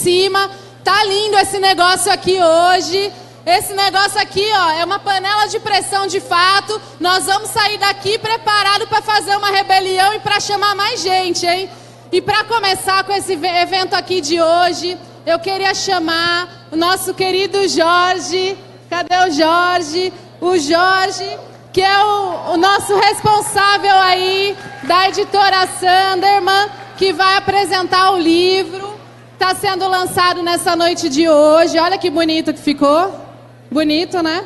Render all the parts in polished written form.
cima. Tá lindo esse negócio aqui hoje. Esse negócio aqui, ó, é uma panela de pressão de fato. Nós vamos sair daqui preparado para fazer uma rebelião e para chamar mais gente, hein? E para começar com esse evento aqui de hoje, eu queria chamar o nosso querido Jorge. Cadê o Jorge? O Jorge, que é o nosso responsável aí da editora Sanderman, que vai apresentar o livro. Está sendo lançado nessa noite de hoje. Olha que bonito que ficou. Bonito, né?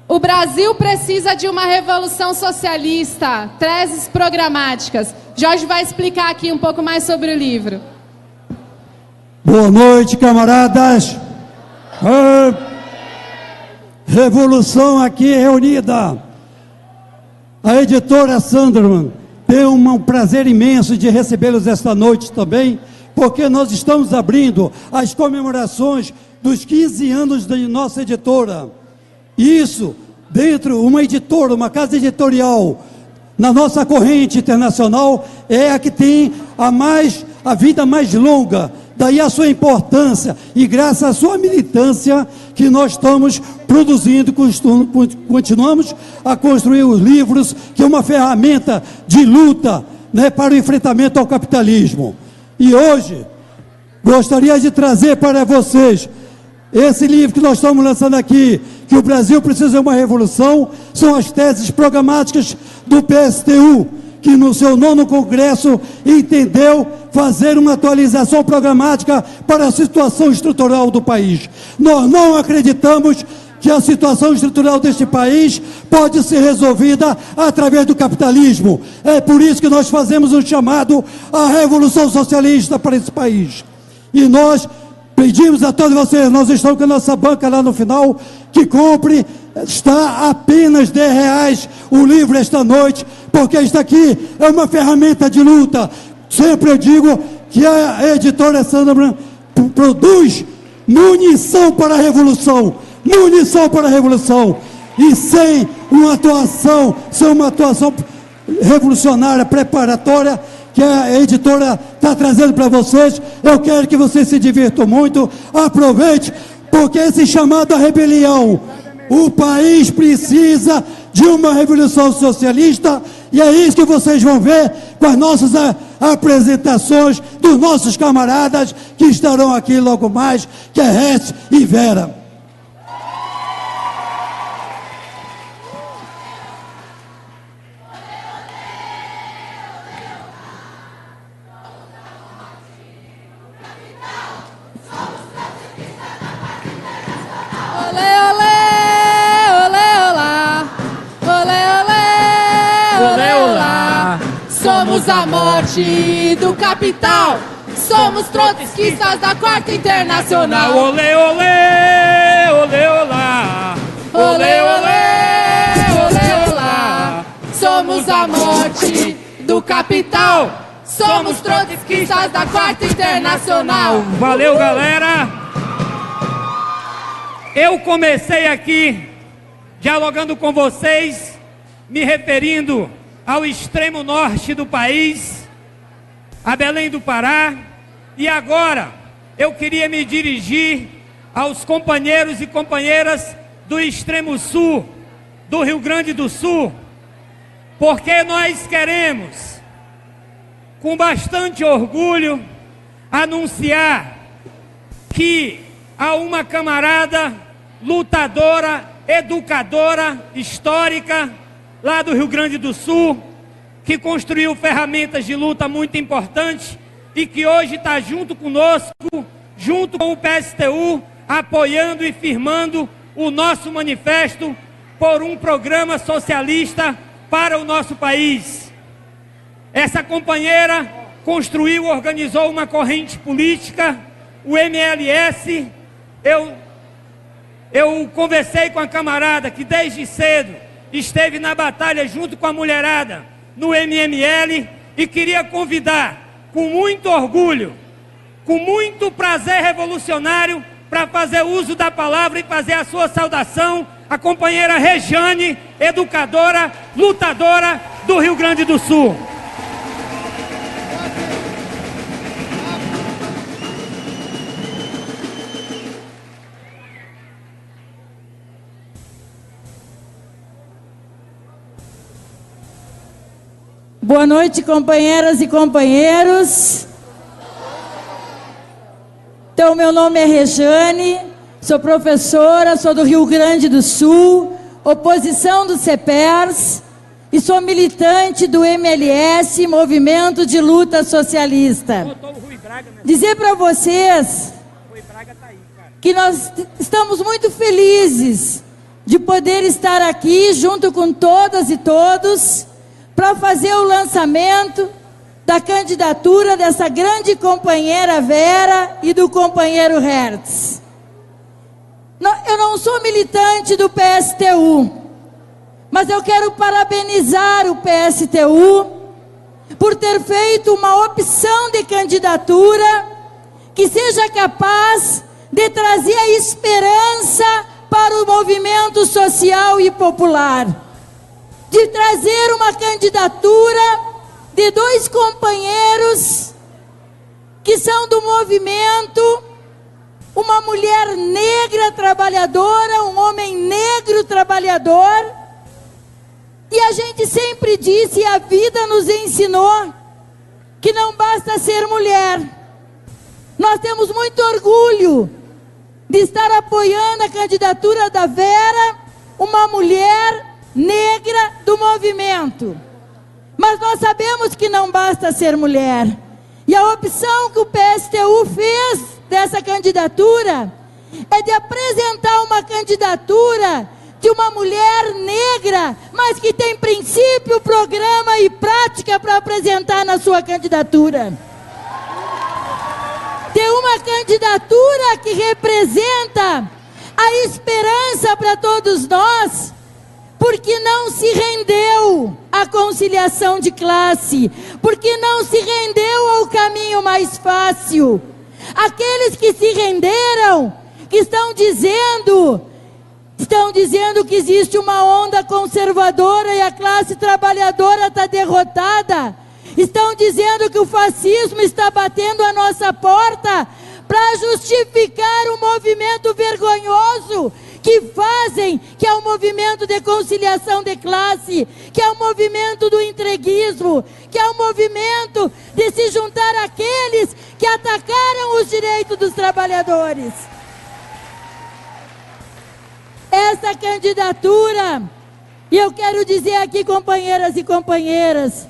O Brasil precisa de uma revolução socialista. Teses programáticas. Jorge vai explicar aqui um pouco mais sobre o livro. Boa noite, camaradas. Revolução aqui reunida. A editora Sanderman tem um prazer imenso de recebê-los esta noite também, porque nós estamos abrindo as comemorações dos 15 anos da nossa editora. Isso, dentro uma editora, uma casa editorial, na nossa corrente internacional, é a que tem a vida mais longa. Daí a sua importância, e graças à sua militância que nós estamos produzindo, continuamos a construir os livros, que é uma ferramenta de luta, né, para o enfrentamento ao capitalismo. E hoje, gostaria de trazer para vocês esse livro que nós estamos lançando aqui, que o Brasil precisa de uma revolução. São as teses programáticas do PSTU, que no seu 9º Congresso entendeu fazer uma atualização programática para a situação estrutural do país. Nós não acreditamos que a situação estrutural deste país pode ser resolvida através do capitalismo. É por isso que nós fazemos um chamado à revolução socialista para esse país. E nós pedimos a todos vocês, nós estamos com a nossa banca lá no final, que compre, está apenas R$10 o livro esta noite, porque isso aqui é uma ferramenta de luta. Sempre eu digo que a editora Sanderman produz munição para a revolução, e sem uma atuação revolucionária, preparatória, que a editora está trazendo para vocês, eu quero que vocês se divirtam muito, aproveite, porque esse chamado à rebelião, o país precisa de uma revolução socialista, e é isso que vocês vão ver com as nossas apresentações dos nossos camaradas que estarão aqui logo mais, que é Rest e Vera. Somos a morte do capital. Somos trotskistas da Quarta Internacional. Olê, olê, olê, olá. Olê, olê, olê, olá. Somos a morte do capital. Somos trotskistas da Quarta Internacional. Valeu, galera. Eu comecei aqui dialogando com vocês, me referindo ao extremo norte do país, a Belém do Pará, e agora eu queria me dirigir aos companheiros e companheiras do extremo sul, do Rio Grande do Sul, porque nós queremos, com bastante orgulho, anunciar que há uma camarada lutadora, educadora, histórica, lá do Rio Grande do Sul, que construiu ferramentas de luta muito importantes e que hoje está junto conosco, junto com o PSTU, apoiando e firmando o nosso manifesto por um programa socialista para o nosso país. Essa companheira construiu, organizou uma corrente política, o MLS. Eu conversei com a camarada que desde cedo esteve na batalha junto com a mulherada no MML, e queria convidar, com muito orgulho, com muito prazer revolucionário, para fazer uso da palavra e fazer a sua saudação, a companheira Rejane, educadora, lutadora do Rio Grande do Sul. Boa noite, companheiras e companheiros. Então, meu nome é Rejane, sou professora, sou do Rio Grande do Sul, oposição do CEPERS, e sou militante do MLS, Movimento de Luta Socialista. Dizer para vocês que nós estamos muito felizes de poder estar aqui junto com todas e todos para fazer o lançamento da candidatura dessa grande companheira Vera e do companheiro Hertz. Eu não sou militante do PSTU, mas eu quero parabenizar o PSTU por ter feito uma opção de candidatura que seja capaz de trazer a esperança para o movimento social e popular, de trazer uma candidatura de dois companheiros que são do movimento, uma mulher negra trabalhadora, um homem negro trabalhador, e a gente sempre disse, e a vida nos ensinou, que não basta ser mulher. Nós temos muito orgulho de estar apoiando a candidatura da Vera, uma mulher negra do movimento. Mas nós sabemos que não basta ser mulher. E a opção que o PSTU fez dessa candidatura é de apresentar uma candidatura de uma mulher negra, mas que tem princípio, programa e prática para apresentar na sua candidatura. De uma candidatura que representa a esperança para todos nós, porque não se rendeu à conciliação de classe, porque não se rendeu ao caminho mais fácil. Aqueles que se renderam, que estão dizendo que existe uma onda conservadora e a classe trabalhadora está derrotada, estão dizendo que o fascismo está batendo a nossa porta para justificar um movimento vergonhoso que fazem, que é o movimento de conciliação de classe, que é o movimento do entreguismo, que é o movimento de se juntar àqueles que atacaram os direitos dos trabalhadores. Essa candidatura, e eu quero dizer aqui, companheiras e companheiras,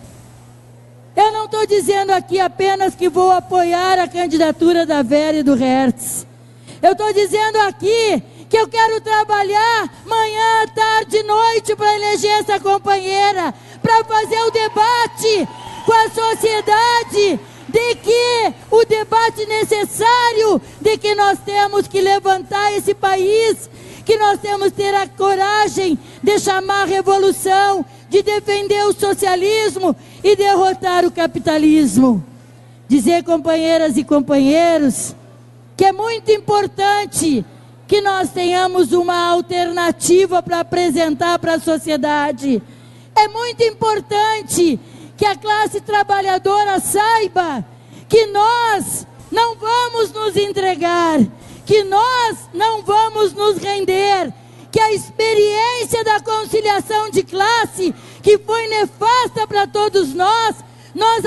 eu não estou dizendo aqui apenas que vou apoiar a candidatura da Vera e do Hertz. Eu estou dizendo aqui que eu quero trabalhar manhã, tarde, noite para eleger essa companheira, para fazer o debate com a sociedade, de que o debate necessário, de que nós temos que levantar esse país, que nós temos que ter a coragem de chamar a revolução, de defender o socialismo e derrotar o capitalismo. Dizer, companheiras e companheiros, que é muito importante que nós tenhamos uma alternativa para apresentar para a sociedade. É muito importante que a classe trabalhadora saiba que nós não vamos nos entregar, que nós não vamos nos render, que a experiência da conciliação de classe, que foi nefasta para todos nós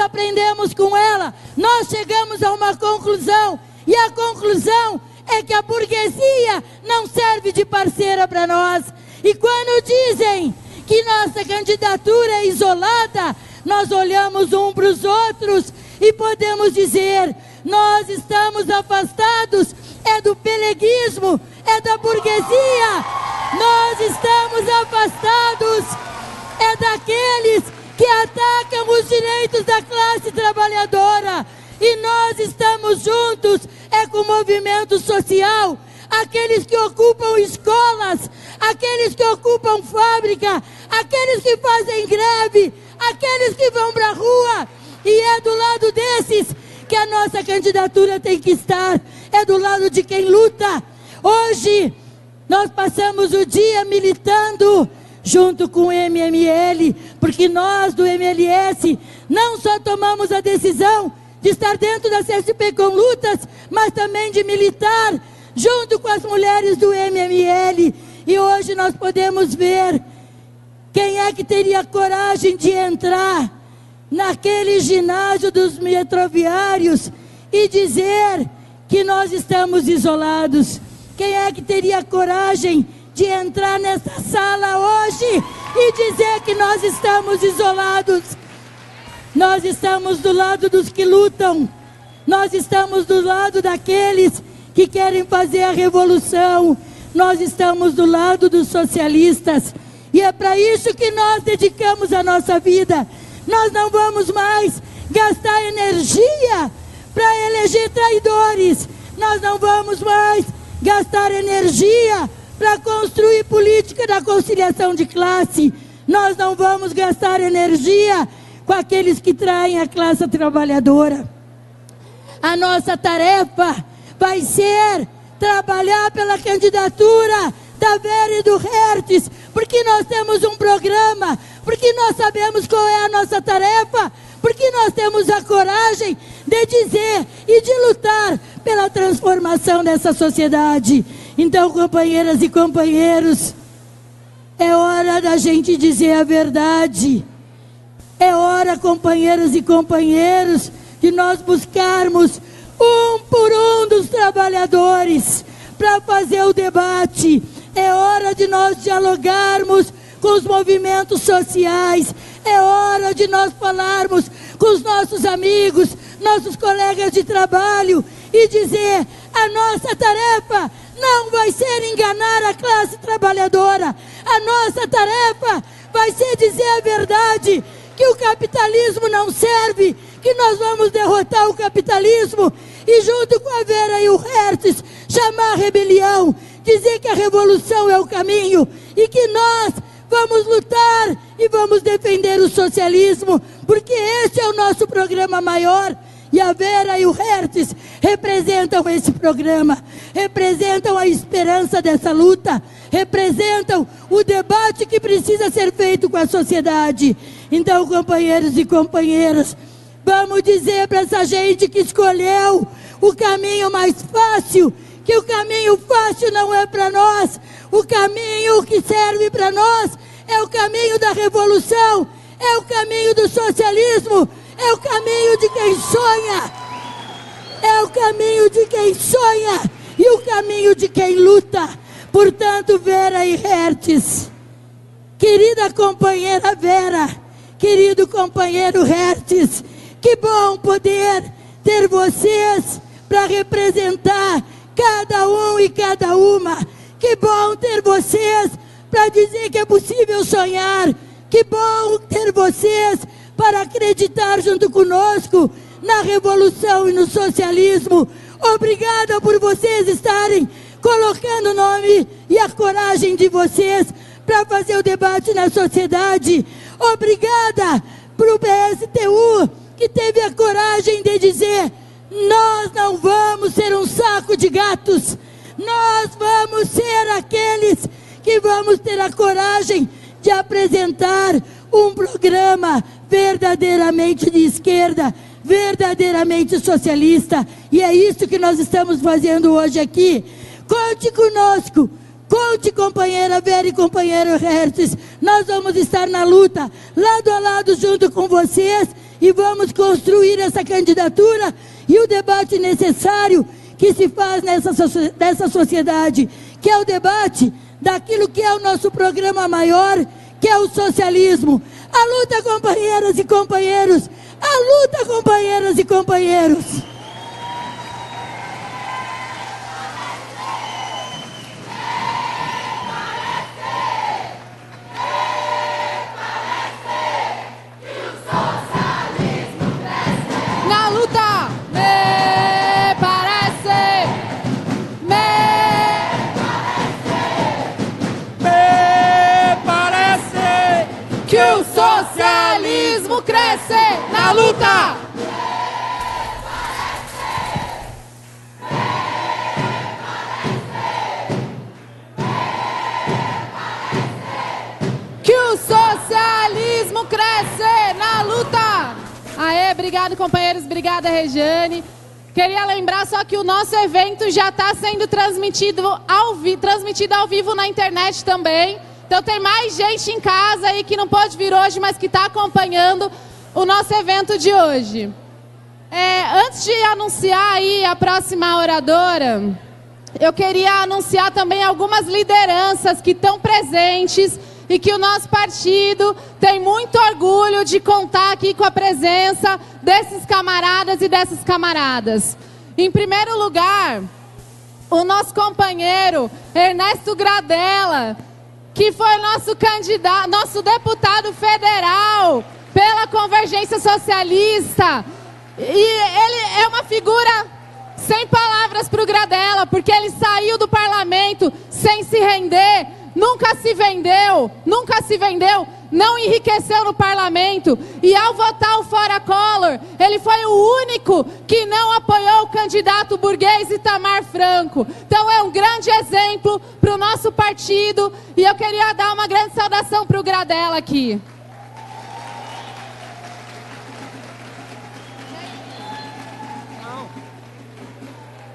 aprendemos com ela, nós chegamos a uma conclusão, e a conclusão é que a burguesia não serve de parceira para nós. E quando dizem que nossa candidatura é isolada, nós olhamos um para os outros e podemos dizer, nós estamos afastados, é do peleguismo, é da burguesia, nós estamos afastados, é daqueles que atacam os direitos da classe trabalhadora, e nós estamos juntos, é com o movimento social, aqueles que ocupam escolas, aqueles que ocupam fábrica, aqueles que fazem greve, aqueles que vão para a rua, e é do lado desses que a nossa candidatura tem que estar, é do lado de quem luta. Hoje, nós passamos o dia militando junto com o MML, porque nós do MLS não só tomamos a decisão de estar dentro da CSP com lutas, mas também de militar junto com as mulheres do MML. E hoje nós podemos ver quem é que teria coragem de entrar naquele ginásio dos metroviários e dizer que nós estamos isolados. Quem é que teria coragem de entrar nessa sala hoje e dizer que nós estamos isolados? Nós estamos do lado dos que lutam. Nós estamos do lado daqueles que querem fazer a revolução. Nós estamos do lado dos socialistas. E é para isso que nós dedicamos a nossa vida. Nós não vamos mais gastar energia para eleger traidores. Nós não vamos mais gastar energia para construir política da conciliação de classe. Nós não vamos gastar energia com aqueles que traem a classe trabalhadora. A nossa tarefa vai ser trabalhar pela candidatura da Vera e do Hertz, porque nós temos um programa, porque nós sabemos qual é a nossa tarefa, porque nós temos a coragem de dizer e de lutar pela transformação dessa sociedade. Então, companheiras e companheiros, é hora da gente dizer a verdade. É hora, companheiras e companheiros, de nós buscarmos um por um dos trabalhadores para fazer o debate. É hora de nós dialogarmos com os movimentos sociais. É hora de nós falarmos com os nossos amigos, nossos colegas de trabalho e dizer: a nossa tarefa não vai ser enganar a classe trabalhadora. A nossa tarefa vai ser dizer a verdade, que o capitalismo não serve, que nós vamos derrotar o capitalismo e junto com a Vera e o Hertz chamar a rebelião, dizer que a revolução é o caminho e que nós vamos lutar e vamos defender o socialismo, porque esse é o nosso programa maior. E a Vera e o Hertz representam esse programa, representam a esperança dessa luta, representam o debate que precisa ser feito com a sociedade. Então, companheiros e companheiras, vamos dizer para essa gente que escolheu o caminho mais fácil, que o caminho fácil não é para nós. O caminho que serve para nós é o caminho da revolução, é o caminho do socialismo, é o caminho de quem sonha, é o caminho de quem sonha e o caminho de quem luta. Portanto, Vera e Hertz, querida companheira Vera, querido companheiro Hertz, que bom poder ter vocês para representar cada um e cada uma. Que bom ter vocês para dizer que é possível sonhar. Que bom ter vocês para acreditar junto conosco na revolução e no socialismo. Obrigada por vocês estarem colocando o nome e a coragem de vocês para fazer o debate na sociedade. Obrigada para o PSTU, que teve a coragem de dizer: nós não vamos ser um saco de gatos, nós vamos ser aqueles que vamos ter a coragem de apresentar um programa verdadeiramente de esquerda, verdadeiramente socialista. E é isso que nós estamos fazendo hoje aqui. Conte conosco, conte, companheira Vera e companheiro Hertz. Nós vamos estar na luta, lado a lado, junto com vocês, e vamos construir essa candidatura e o debate necessário que se faz nessa sociedade, que é o debate daquilo que é o nosso programa maior, que é o socialismo. A luta, companheiras e companheiros, a luta, companheiras e companheiros. Na luta, me parece que o socialismo cresce. Na luta, que o socialismo cresce. Na luta. Aê, obrigado, companheiros, obrigada, Regiane. Queria lembrar só que o nosso evento já está sendo transmitido ao vivo na internet também. Então tem mais gente em casa aí que não pôde vir hoje, mas que está acompanhando. o nosso evento de hoje. Antes de anunciar aí a próxima oradora, eu queria anunciar também algumas lideranças que estão presentes e que o nosso partido tem muito orgulho de contar aqui com a presença desses camaradas e dessas camaradas. Em primeiro lugar, o nosso companheiro Ernesto Gradella, que foi nosso deputado federal pela Convergência Socialista. E ele é uma figura sem palavras para o Gradella, porque ele saiu do parlamento sem se render, nunca se vendeu, não enriqueceu no parlamento. E ao votar o Fora Collor, ele foi o único que não apoiou o candidato burguês Itamar Franco. Então é um grande exemplo para o nosso partido. E eu queria dar uma grande saudação para o Gradella aqui.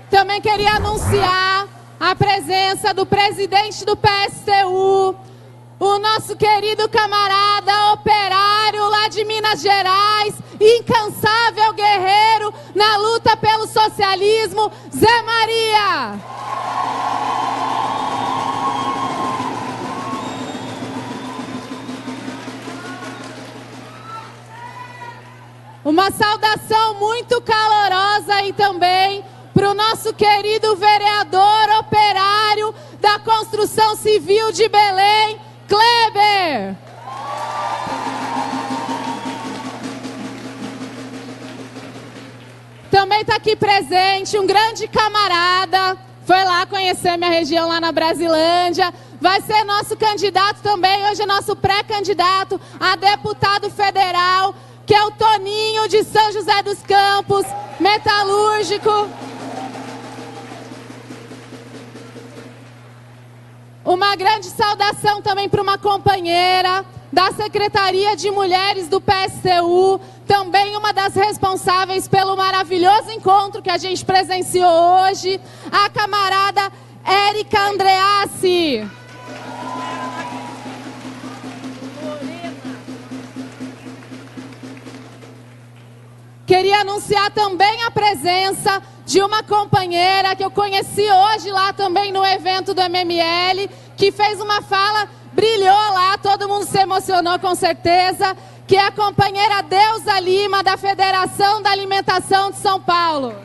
Também queria anunciar a presença do presidente do PSTU, o nosso querido camarada operário lá de Minas Gerais, incansável guerreiro na luta pelo socialismo, Zé Maria. Uma saudação muito calorosa aí também para o nosso querido vereador operário da Construção Civil de Belém, Kleber. Também está aqui presente um grande camarada, foi lá conhecer minha região lá na Brasilândia, vai ser nosso candidato também, hoje é nosso pré-candidato a deputado federal, que é o Toninho de São José dos Campos, metalúrgico. Uma grande saudação também para uma companheira da Secretaria de Mulheres do PSTU, também uma das responsáveis pelo maravilhoso encontro que a gente presenciou hoje, a camarada Érica Andreassi. Queria anunciar também a presença de uma companheira que eu conheci hoje lá também no evento do MML, que fez uma fala, brilhou lá, todo mundo se emocionou com certeza, que é a companheira Deusa Lima, da Federação da Alimentação de São Paulo.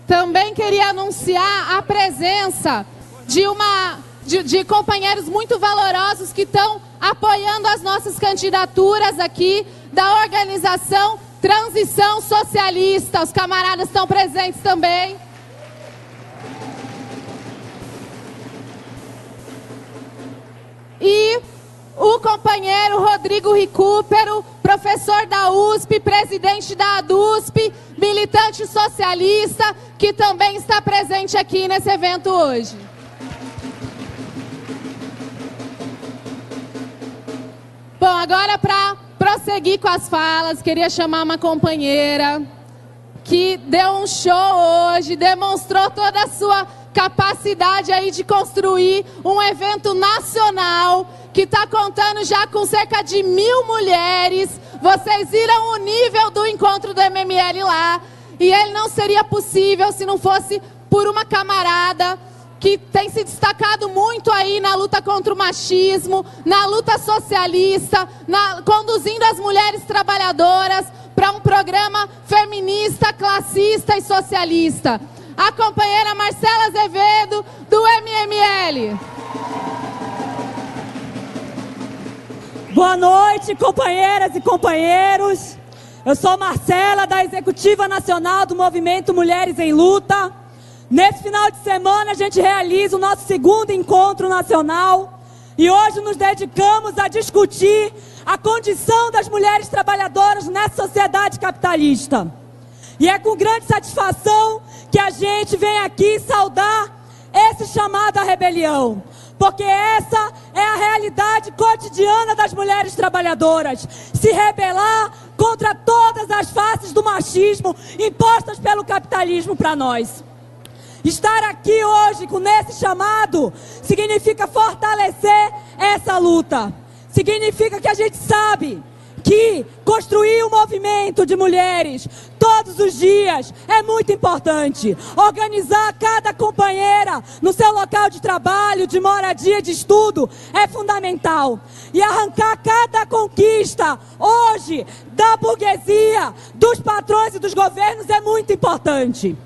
Também queria anunciar a presença de companheiros muito valorosos que estão apoiando as nossas candidaturas aqui, da organização Transição Socialista. Os camaradas estão presentes também. E o companheiro Rodrigo Recupero, professor da USP, presidente da ADUSP, militante socialista, que também está presente aqui nesse evento hoje. Bom, agora para prosseguir com as falas, queria chamar uma companheira que deu um show hoje, demonstrou toda a sua capacidade aí de construir um evento nacional, que está contando já com cerca de 1.000 mulheres. Vocês viram o nível do encontro do MML lá, e ele não seria possível se não fosse por uma camarada que tem se destacado muito aí na luta contra o machismo, na luta socialista, conduzindo as mulheres trabalhadoras para um programa feminista, classista e socialista. A companheira Marcela Azevedo, do MML. Boa noite, companheiras e companheiros. Eu sou Marcela, da Executiva Nacional do Movimento Mulheres em Luta. Nesse final de semana a gente realiza o nosso segundo encontro nacional e hoje nos dedicamos a discutir a condição das mulheres trabalhadoras nessa sociedade capitalista. E é com grande satisfação que a gente vem aqui saudar esse chamado à rebelião, porque essa é a realidade cotidiana das mulheres trabalhadoras, se rebelar contra todas as faces do machismo impostas pelo capitalismo para nós. Estar aqui hoje com esse chamado significa fortalecer essa luta. Significa que a gente sabe que construir um movimento de mulheres todos os dias é muito importante. Organizar cada companheira no seu local de trabalho, de moradia, de estudo é fundamental. E arrancar cada conquista hoje da burguesia, dos patrões e dos governos é muito importante.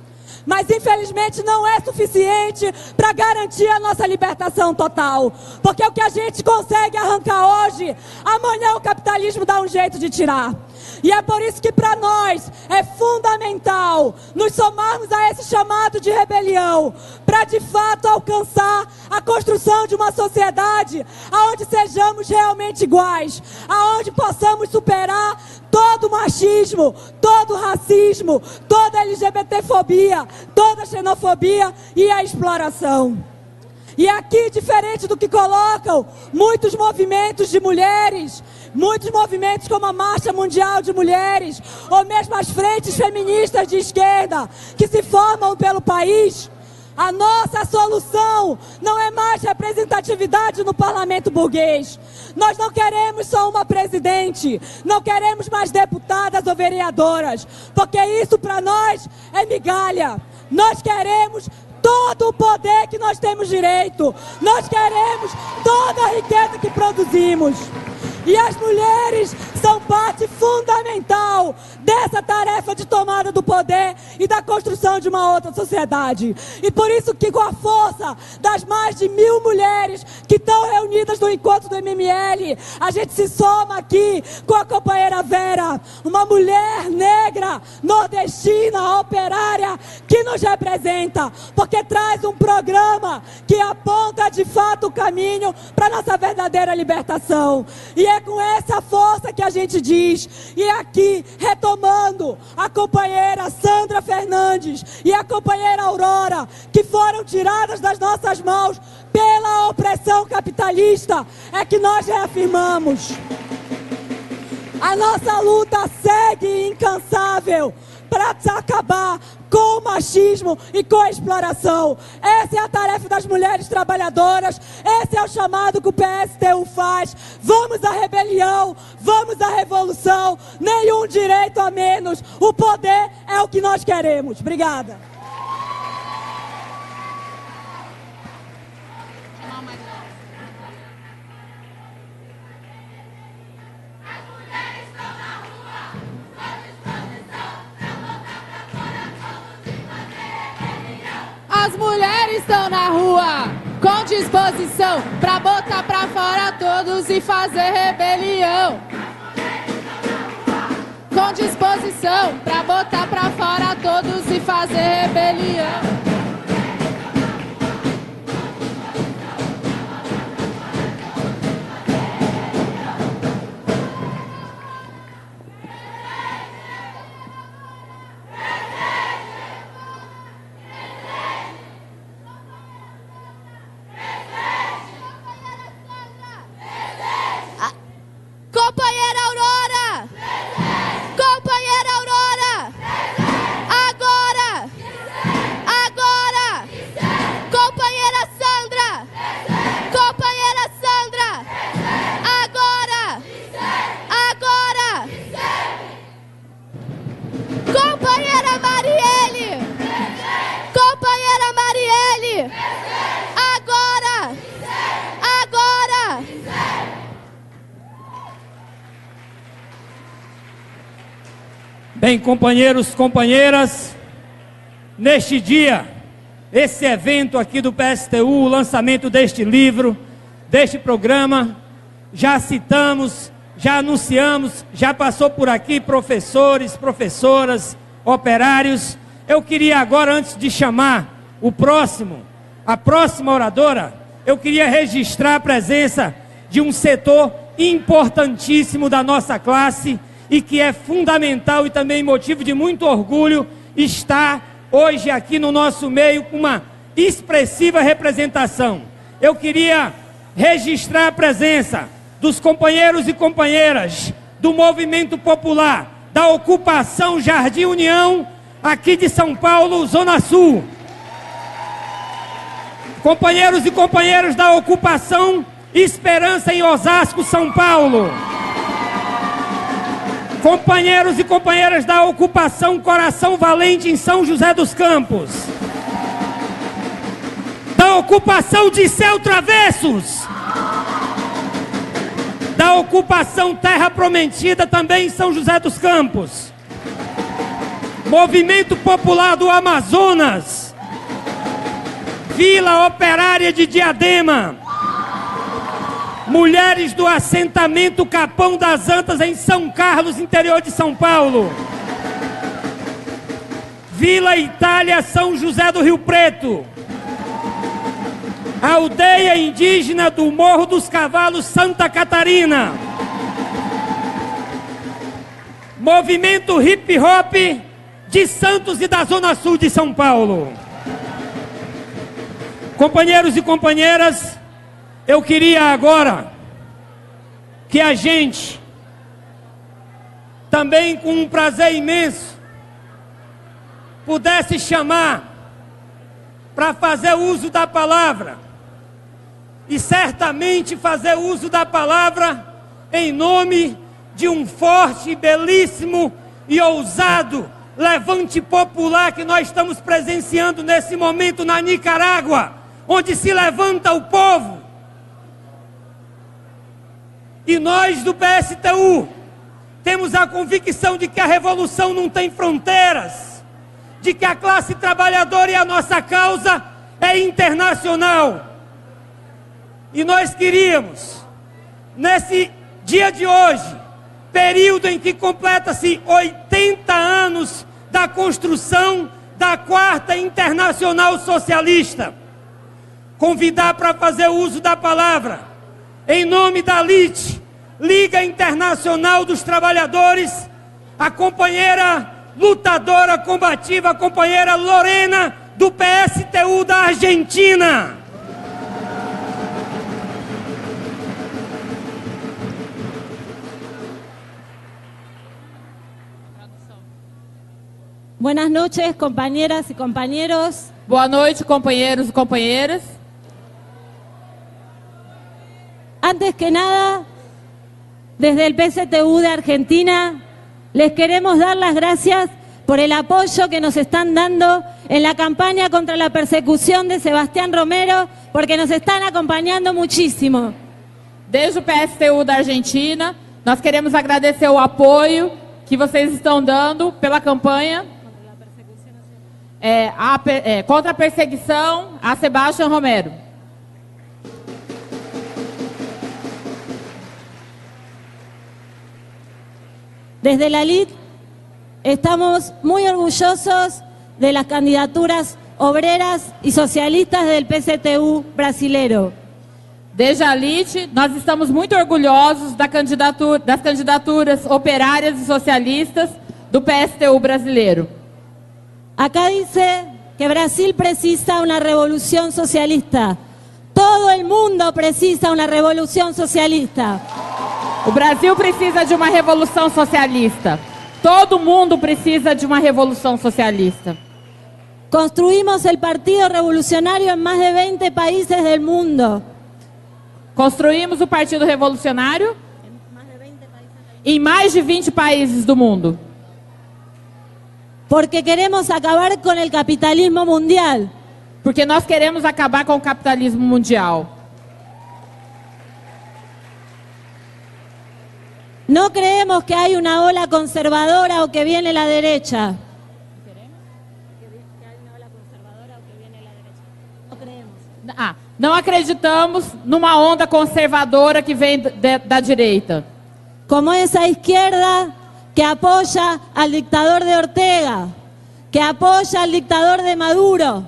Mas infelizmente não é suficiente para garantir a nossa libertação total. Porque o que a gente consegue arrancar hoje, amanhã o capitalismo dá um jeito de tirar. E é por isso que para nós é fundamental nos somarmos a esse chamado de rebelião, para de fato alcançar a construção de uma sociedade onde sejamos realmente iguais, aonde possamos superar todo o machismo, todo o racismo, toda a LGBTfobia, toda a xenofobia e a exploração. E aqui, diferente do que colocam muitos movimentos de mulheres, muitos movimentos como a Marcha Mundial de Mulheres, ou mesmo as frentes feministas de esquerda que se formam pelo país, a nossa solução não é mais representatividade no parlamento burguês. Nós não queremos só uma presidente, não queremos mais deputadas ou vereadoras, porque isso para nós é migalha. Nós queremos todo o poder que nós temos direito. Nós queremos toda a riqueza que produzimos. E as mulheres são parte fundamental dessa tarefa de tomada do poder e da construção de uma outra sociedade. E por isso que com a força das mais de 1000 mulheres que estão reunidas no encontro do MML, a gente se soma aqui com a companheira Vera, uma mulher negra, nordestina, operária, que nos representa, porque traz um programa que aponta de fato o caminho para a nossa verdadeira libertação. E é com essa força que a gente diz, e aqui retomando a companheira Sandra Fernandes e a companheira Aurora, que foram tiradas das nossas mãos pela opressão capitalista, é que nós reafirmamos. A nossa luta segue incansável para acabar com o machismo e com a exploração. Essa é a tarefa das mulheres trabalhadoras, esse é o chamado que o PSTU faz. Vamos à rebelião, vamos à revolução, nenhum direito a menos, o poder é o que nós queremos. Obrigada. As mulheres estão na rua com disposição pra botar pra fora todos e fazer rebelião. Com disposição pra botar pra fora todos e fazer rebelião. Companheira Aurora! Companheira Aurora! Agora! Agora! Companheira Sandra! Companheira Sandra! Agora! Agora! Companheira Marielle! Companheira Marielle! Agora! Agora! Bem, companheiros, companheiras, neste dia, esse evento aqui do PSTU, o lançamento deste livro, deste programa, já citamos, já anunciamos, já passou por aqui professores, professoras, operários. Eu queria agora, antes de chamar a próxima oradora, eu queria registrar a presença de um setor importantíssimo da nossa classe, e que é fundamental e também motivo de muito orgulho estar hoje aqui no nosso meio com uma expressiva representação. Eu queria registrar a presença dos companheiros e companheiras do Movimento Popular, da Ocupação Jardim União, aqui de São Paulo, Zona Sul. Companheiros e companheiras da ocupação Esperança em Osasco, São Paulo. Companheiros e companheiras da ocupação Coração Valente em São José dos Campos. Da ocupação Disseu Travessos. Da ocupação Terra Prometida também em São José dos Campos. Movimento Popular do Amazonas. Vila Operária de Diadema. Mulheres do assentamento Capão das Antas em São Carlos, interior de São Paulo. Vila Itália, São José do Rio Preto. Aldeia indígena do Morro dos Cavalos, Santa Catarina. Movimento Hip Hop de Santos e da Zona Sul de São Paulo. Companheiros e companheiras, eu queria agora que a gente, também com um prazer imenso, pudesse chamar para fazer uso da palavra, e certamente fazer uso da palavra em nome de um forte, belíssimo e ousado levante popular que nós estamos presenciando nesse momento na Nicarágua, onde se levanta o povo. E nós do PSTU temos a convicção de que a revolução não tem fronteiras, de que a classe trabalhadora e a nossa causa é internacional. E nós queríamos, nesse dia de hoje, período em que completa-se 80 anos da construção da Quarta Internacional Socialista, convidar para fazer uso da palavra, em nome da LIT, Liga Internacional dos Trabalhadores, a companheira lutadora combativa, a companheira Lorena, do PSTU da Argentina. Buenas noches, compañeras y compañeros. Boa noite, companheiros e companheiras. Antes que nada, desde el PSTU de Argentina, les queremos dar las gracias por el apoyo que nos están dando en la campaña contra la persecución de Sebastián Romero, porque nos están acompañando muchísimo. Desde o PSTU da Argentina, nós queremos agradecer o apoio que vocês estão dando pela campanha contra a perseguição a Sebastián Romero. Desde la LIT estamos muy orgullosos de las candidaturas obreras y socialistas del PSTU brasileiro. Desde a LIT, nós estamos muito orgulhosos das candidaturas operárias e socialistas do PSTU brasileiro. Acá dice que Brasil precisa una revolución socialista. Todo el mundo precisa una revolución socialista. O Brasil precisa de uma revolução socialista. Todo mundo precisa de uma revolução socialista. Construimos el Partido Revolucionario en más de 20 países del mundo. Construímos o Partido Revolucionário em mais de 20 países do mundo. Porque queremos acabar con el capitalismo mundial. Porque nós queremos acabar com o capitalismo mundial. No creemos que hay una ola conservadora o que viene la derecha. No creemos. Não acreditamos numa onda conservadora que vem da direita. Como esa izquierda que apoya al dictador de Ortega, que apoya al dictador de Maduro,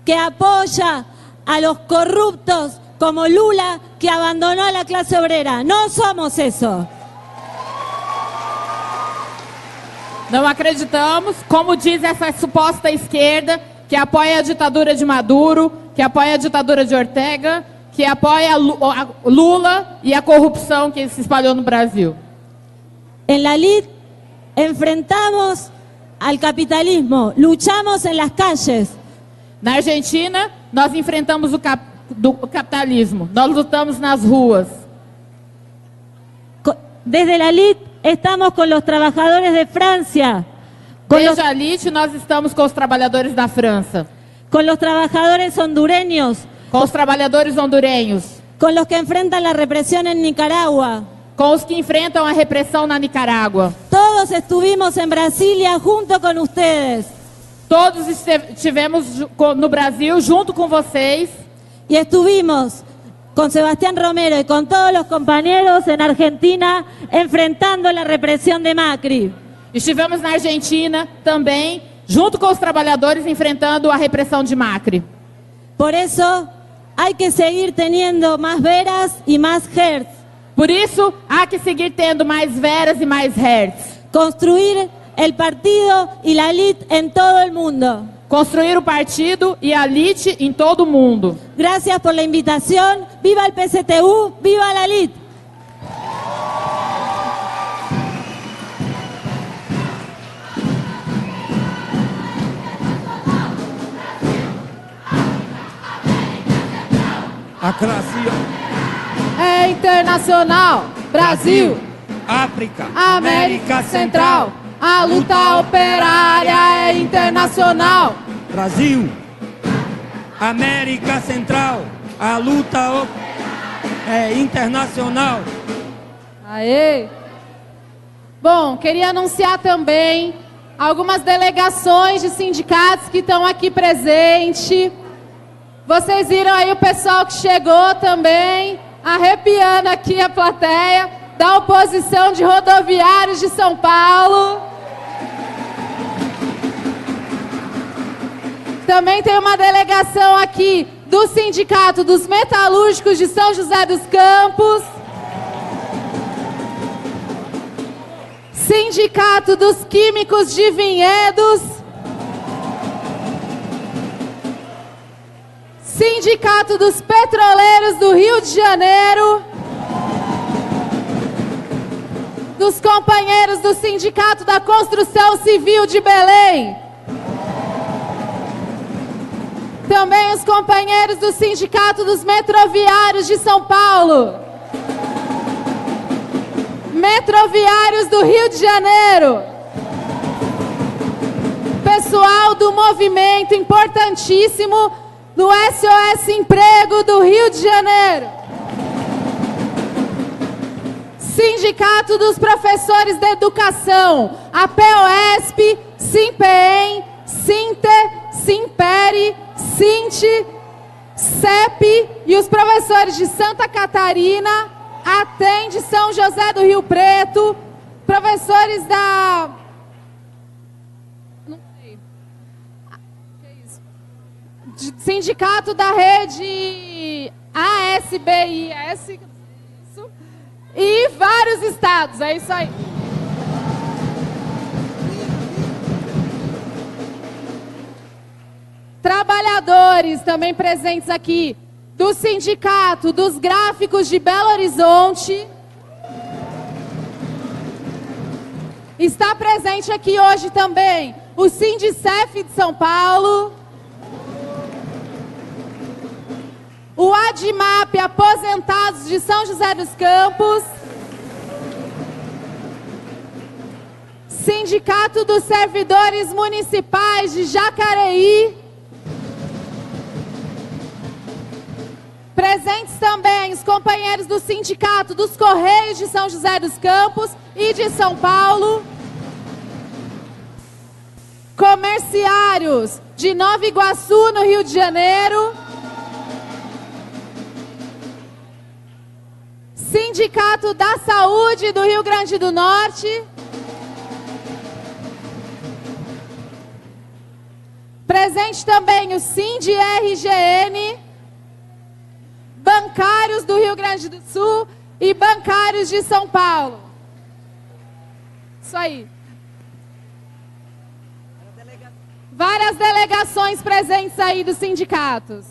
que apoya a los corruptos como Lula, que abandonó a la clase obrera. No somos eso. Não acreditamos, como diz essa suposta esquerda, que apoia a ditadura de Maduro, que apoia a ditadura de Ortega, que apoia Lula e a corrupção que se espalhou no Brasil. En la LIT enfrentamos al capitalismo, luchamos en las calles. Na Argentina, nós enfrentamos o capitalismo, nós lutamos nas ruas. Desde la LIT estamos con los trabajadores de Francia, Desde a LIT nós estamos com os trabalhadores da França, con los trabajadores hondureños, com os trabalhadores hondurenhos, con los que enfrentan la represión en Nicaragua. com os que enfrentam a repressão na Nicarágua. Todos estuvimos en Brasilia junto con ustedes. Todos estivemos no Brasil junto com vocês. Y estuvimos con Sebastián Romero y con todos los compañeros en Argentina enfrentando la represión de Macri. Estivemos na Argentina também, junto com os trabalhadores, enfrentando a repressão de Macri. Por eso hay que seguir teniendo más veras y más hertz. Por isso, há que seguir tendo mais veras e mais hertz. Construir el partido y la LIT en todo el mundo. Construir o partido e a LIT em todo o mundo. Gracias por la invitación. ¡Viva el PCTU! ¡Viva la LIT! A classe É internacional. Brasil, África, América Central. A luta operária é internacional. Brasil, América Central. A luta é internacional. Aê! Bom, queria anunciar também algumas delegações de sindicatos que estão aqui presentes. Vocês viram aí o pessoal que chegou também, arrepiando aqui a plateia, da oposição de rodoviários de São Paulo. Também tem uma delegação aqui do Sindicato dos Metalúrgicos de São José dos Campos. Sindicato dos Químicos de Vinhedos. Sindicato dos Petroleiros do Rio de Janeiro. Dos companheiros do Sindicato da Construção Civil de Belém. Também os companheiros do Sindicato dos Metroviários de São Paulo. Metroviários do Rio de Janeiro. Pessoal do movimento importantíssimo do SOS Emprego do Rio de Janeiro. Sindicato dos Professores de Educação, a POSP, SIMPEM, SINTE, SIMPERE, SINTE, CEP e os professores de Santa Catarina, Atende São José do Rio Preto, professores da... Não sei. Que isso? Sindicato da rede ASBI, isso, e vários estados, é isso aí. Trabalhadores também presentes aqui do Sindicato dos Gráficos de Belo Horizonte. Está presente aqui hoje também o Sindicef de São Paulo. O ADMAP, Aposentados de São José dos Campos. Sindicato dos Servidores Municipais de Jacareí. Presentes também os companheiros do Sindicato dos Correios de São José dos Campos e de São Paulo. Comerciários de Nova Iguaçu, no Rio de Janeiro. Sindicato da Saúde do Rio Grande do Norte. Presente também o SINDI-RGN. Bancários do Rio Grande do Sul e bancários de São Paulo. Isso aí. Várias delegações presentes aí dos sindicatos.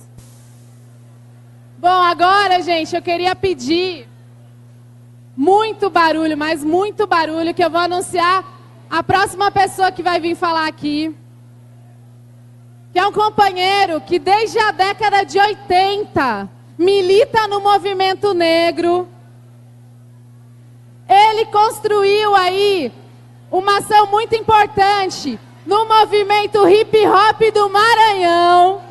Bom, agora, gente, eu queria pedir muito barulho, mas muito barulho, que eu vou anunciar a próxima pessoa que vai vir falar aqui. que é um companheiro que desde a década de 80 milita no movimento negro. Ele construiu aí uma ação muito importante no movimento hip hop do Maranhão.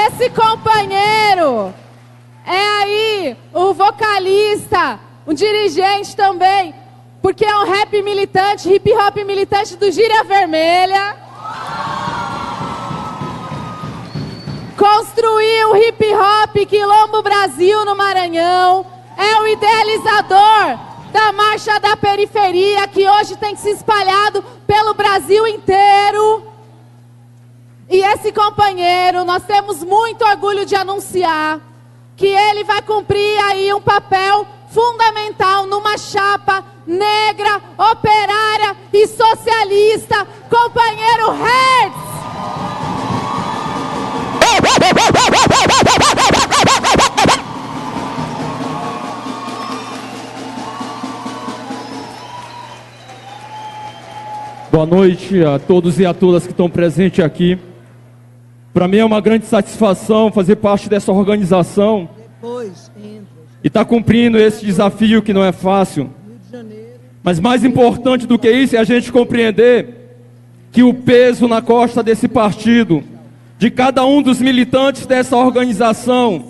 Esse companheiro é aí o vocalista, um dirigente também, porque é um rap militante, hip hop militante do Gíria Vermelha. Construiu o hip hop Quilombo Brasil no Maranhão. É o idealizador da Marcha da Periferia, que hoje tem se espalhado pelo Brasil inteiro. E esse companheiro, nós temos muito orgulho de anunciar que ele vai cumprir aí um papel fundamental numa chapa negra, operária e socialista, companheiro Hertz. Boa noite a todos e a todas que estão presentes aqui. Para mim é uma grande satisfação fazer parte dessa organização e estar cumprindo esse desafio que não é fácil. Mas mais importante do que isso é a gente compreender que o peso na costa desse partido, de cada um dos militantes dessa organização,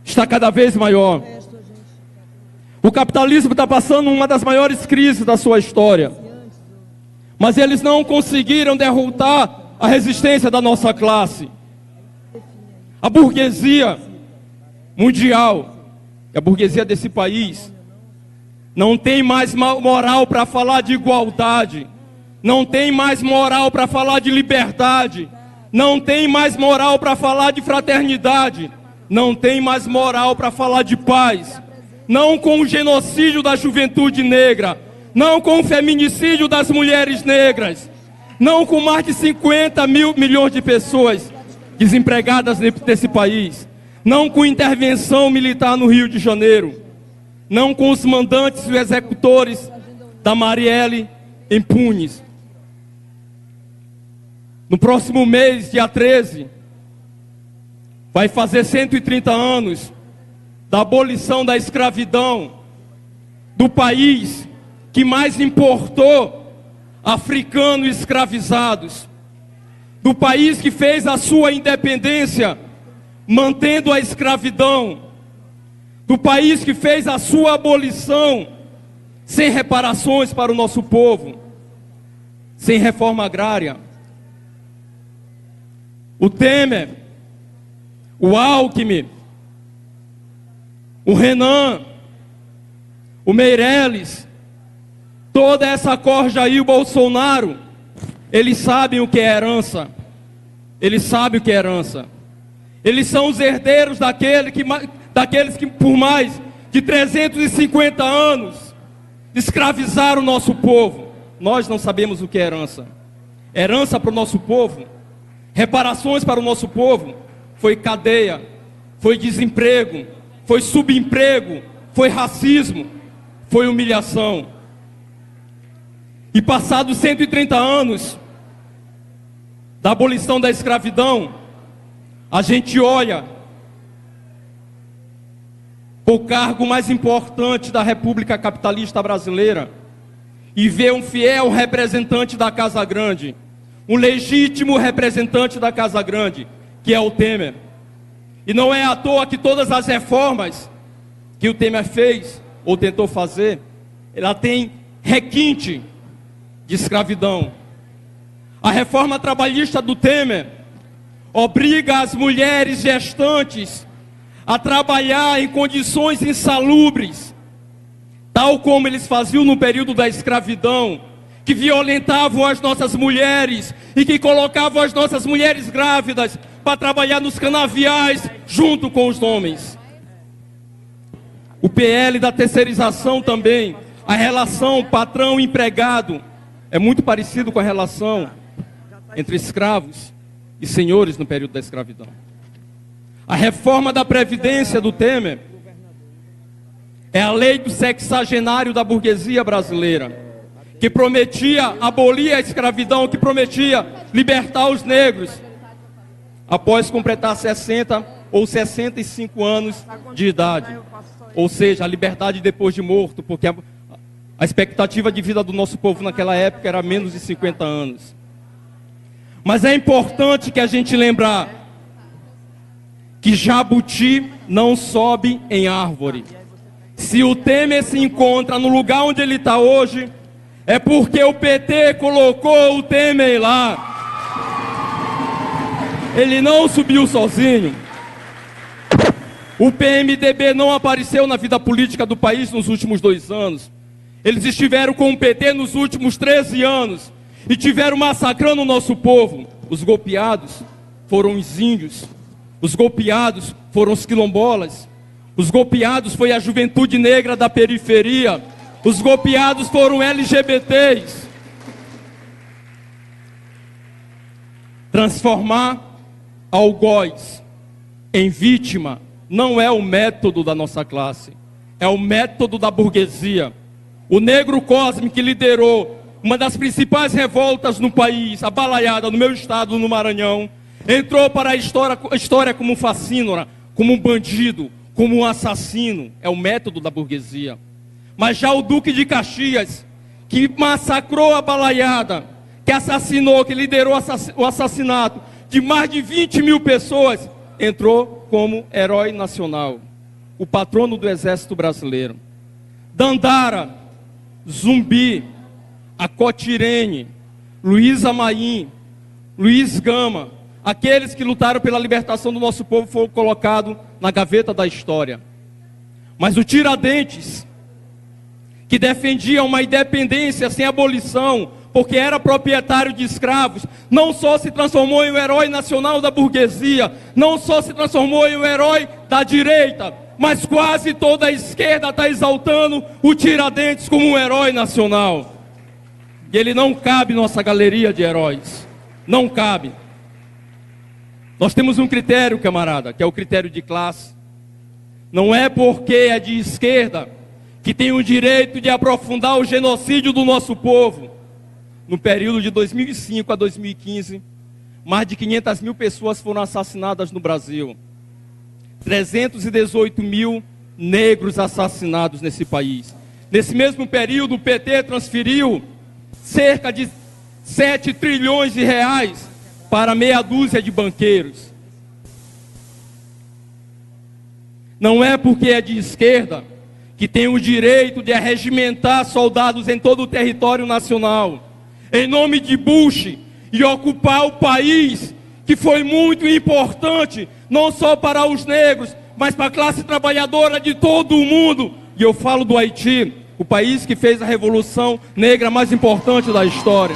está cada vez maior. O capitalismo está passando uma das maiores crises da sua história, mas eles não conseguiram derrotar a resistência da nossa classe. A burguesia mundial, a burguesia desse país, não tem mais moral para falar de igualdade, não tem mais moral para falar de liberdade, não tem mais moral para falar de fraternidade, não tem mais moral para falar de paz. Não com o genocídio da juventude negra, não com o feminicídio das mulheres negras, não com mais de 50 milhões de pessoas desempregadas nesse país, não com intervenção militar no Rio de Janeiro, não com os mandantes e os executores da Marielle impunes. No próximo mês, dia 13, vai fazer 130 anos da abolição da escravidão, do país que mais importou africanos escravizados, do país que fez a sua independência mantendo a escravidão, do país que fez a sua abolição sem reparações para o nosso povo, sem reforma agrária. O Temer, o Alckmin, o Renan, o Meirelles, toda essa corja aí, o Bolsonaro, eles sabem o que é herança. Eles sabem o que é herança. Eles são os herdeiros daqueles que por mais de 350 anos escravizaram o nosso povo. Nós não sabemos o que é herança. Herança para o nosso povo, reparações para o nosso povo, foi cadeia, foi desemprego, foi subemprego, foi racismo, foi humilhação. E passados 130 anos da abolição da escravidão, a gente olha o cargo mais importante da República Capitalista Brasileira e vê um fiel representante da Casa Grande, um legítimo representante da Casa Grande, que é o Temer. E não é à toa que todas as reformas que o Temer fez ou tentou fazer, ela tem requinte de escravidão. A reforma trabalhista do Temer obriga as mulheres gestantes a trabalhar em condições insalubres, tal como eles faziam no período da escravidão, que violentavam as nossas mulheres e que colocavam as nossas mulheres grávidas para trabalhar nos canaviais junto com os homens. O PL da terceirização também, a relação patrão-empregado, é muito parecido com a relação entre escravos e senhores no período da escravidão. A reforma da Previdência do Temer é a lei do sexagenário da burguesia brasileira. que prometia abolir a escravidão, que prometia libertar os negros, após completar 60 ou 65 anos de idade. Ou seja, a liberdade depois de morto, porque a expectativa de vida do nosso povo naquela época era menos de 50 anos. Mas é importante que a gente lembrar que jabuti não sobe em árvore. Se o Temer se encontra no lugar onde ele está hoje, é porque o PT colocou o Temer lá. Ele não subiu sozinho. O PMDB não apareceu na vida política do país nos últimos 2 anos. Eles estiveram com o PT nos últimos 13 anos e tiveram massacrando o nosso povo. Os golpeados foram os índios. Os golpeados foram os quilombolas. Os golpeados foi a juventude negra da periferia. Os golpeados foram LGBTs. Transformar algoz em vítima não é o método da nossa classe, é o método da burguesia. O negro Cosme, que liderou uma das principais revoltas no país, a Balaiada, no meu estado, no Maranhão, entrou para a história como um facínora, como um bandido, como um assassino. É o método da burguesia. Mas já o Duque de Caxias, que massacrou a Balaiada, que assassinou, que liderou o assassinato de mais de 20 mil pessoas, entrou como herói nacional, o patrono do Exército Brasileiro. Dandara, Zumbi, Acotirene, Luiz Amaim, Luiz Gama, aqueles que lutaram pela libertação do nosso povo foram colocados na gaveta da história. Mas o Tiradentes, que defendia uma independência sem abolição, porque era proprietário de escravos, não só se transformou em um herói nacional da burguesia, não só se transformou em um herói da direita, mas quase toda a esquerda está exaltando o Tiradentes como um herói nacional. E ele não cabe em nossa galeria de heróis. Não cabe. Nós temos um critério, camarada, que é o critério de classe. Não é porque é de esquerda que tem o direito de aprofundar o genocídio do nosso povo. No período de 2005 a 2015, mais de 500 mil pessoas foram assassinadas no Brasil. 318 mil negros assassinados nesse país. Nesse mesmo período, o PT transferiu cerca de 7 trilhões de reais para meia dúzia de banqueiros. Não é porque é de esquerda que tem o direito de arregimentar soldados em todo o território nacional, em nome de Bush, e ocupar o país que foi muito importante, não só para os negros, mas para a classe trabalhadora de todo o mundo. E eu falo do Haiti, o país que fez a revolução negra mais importante da história.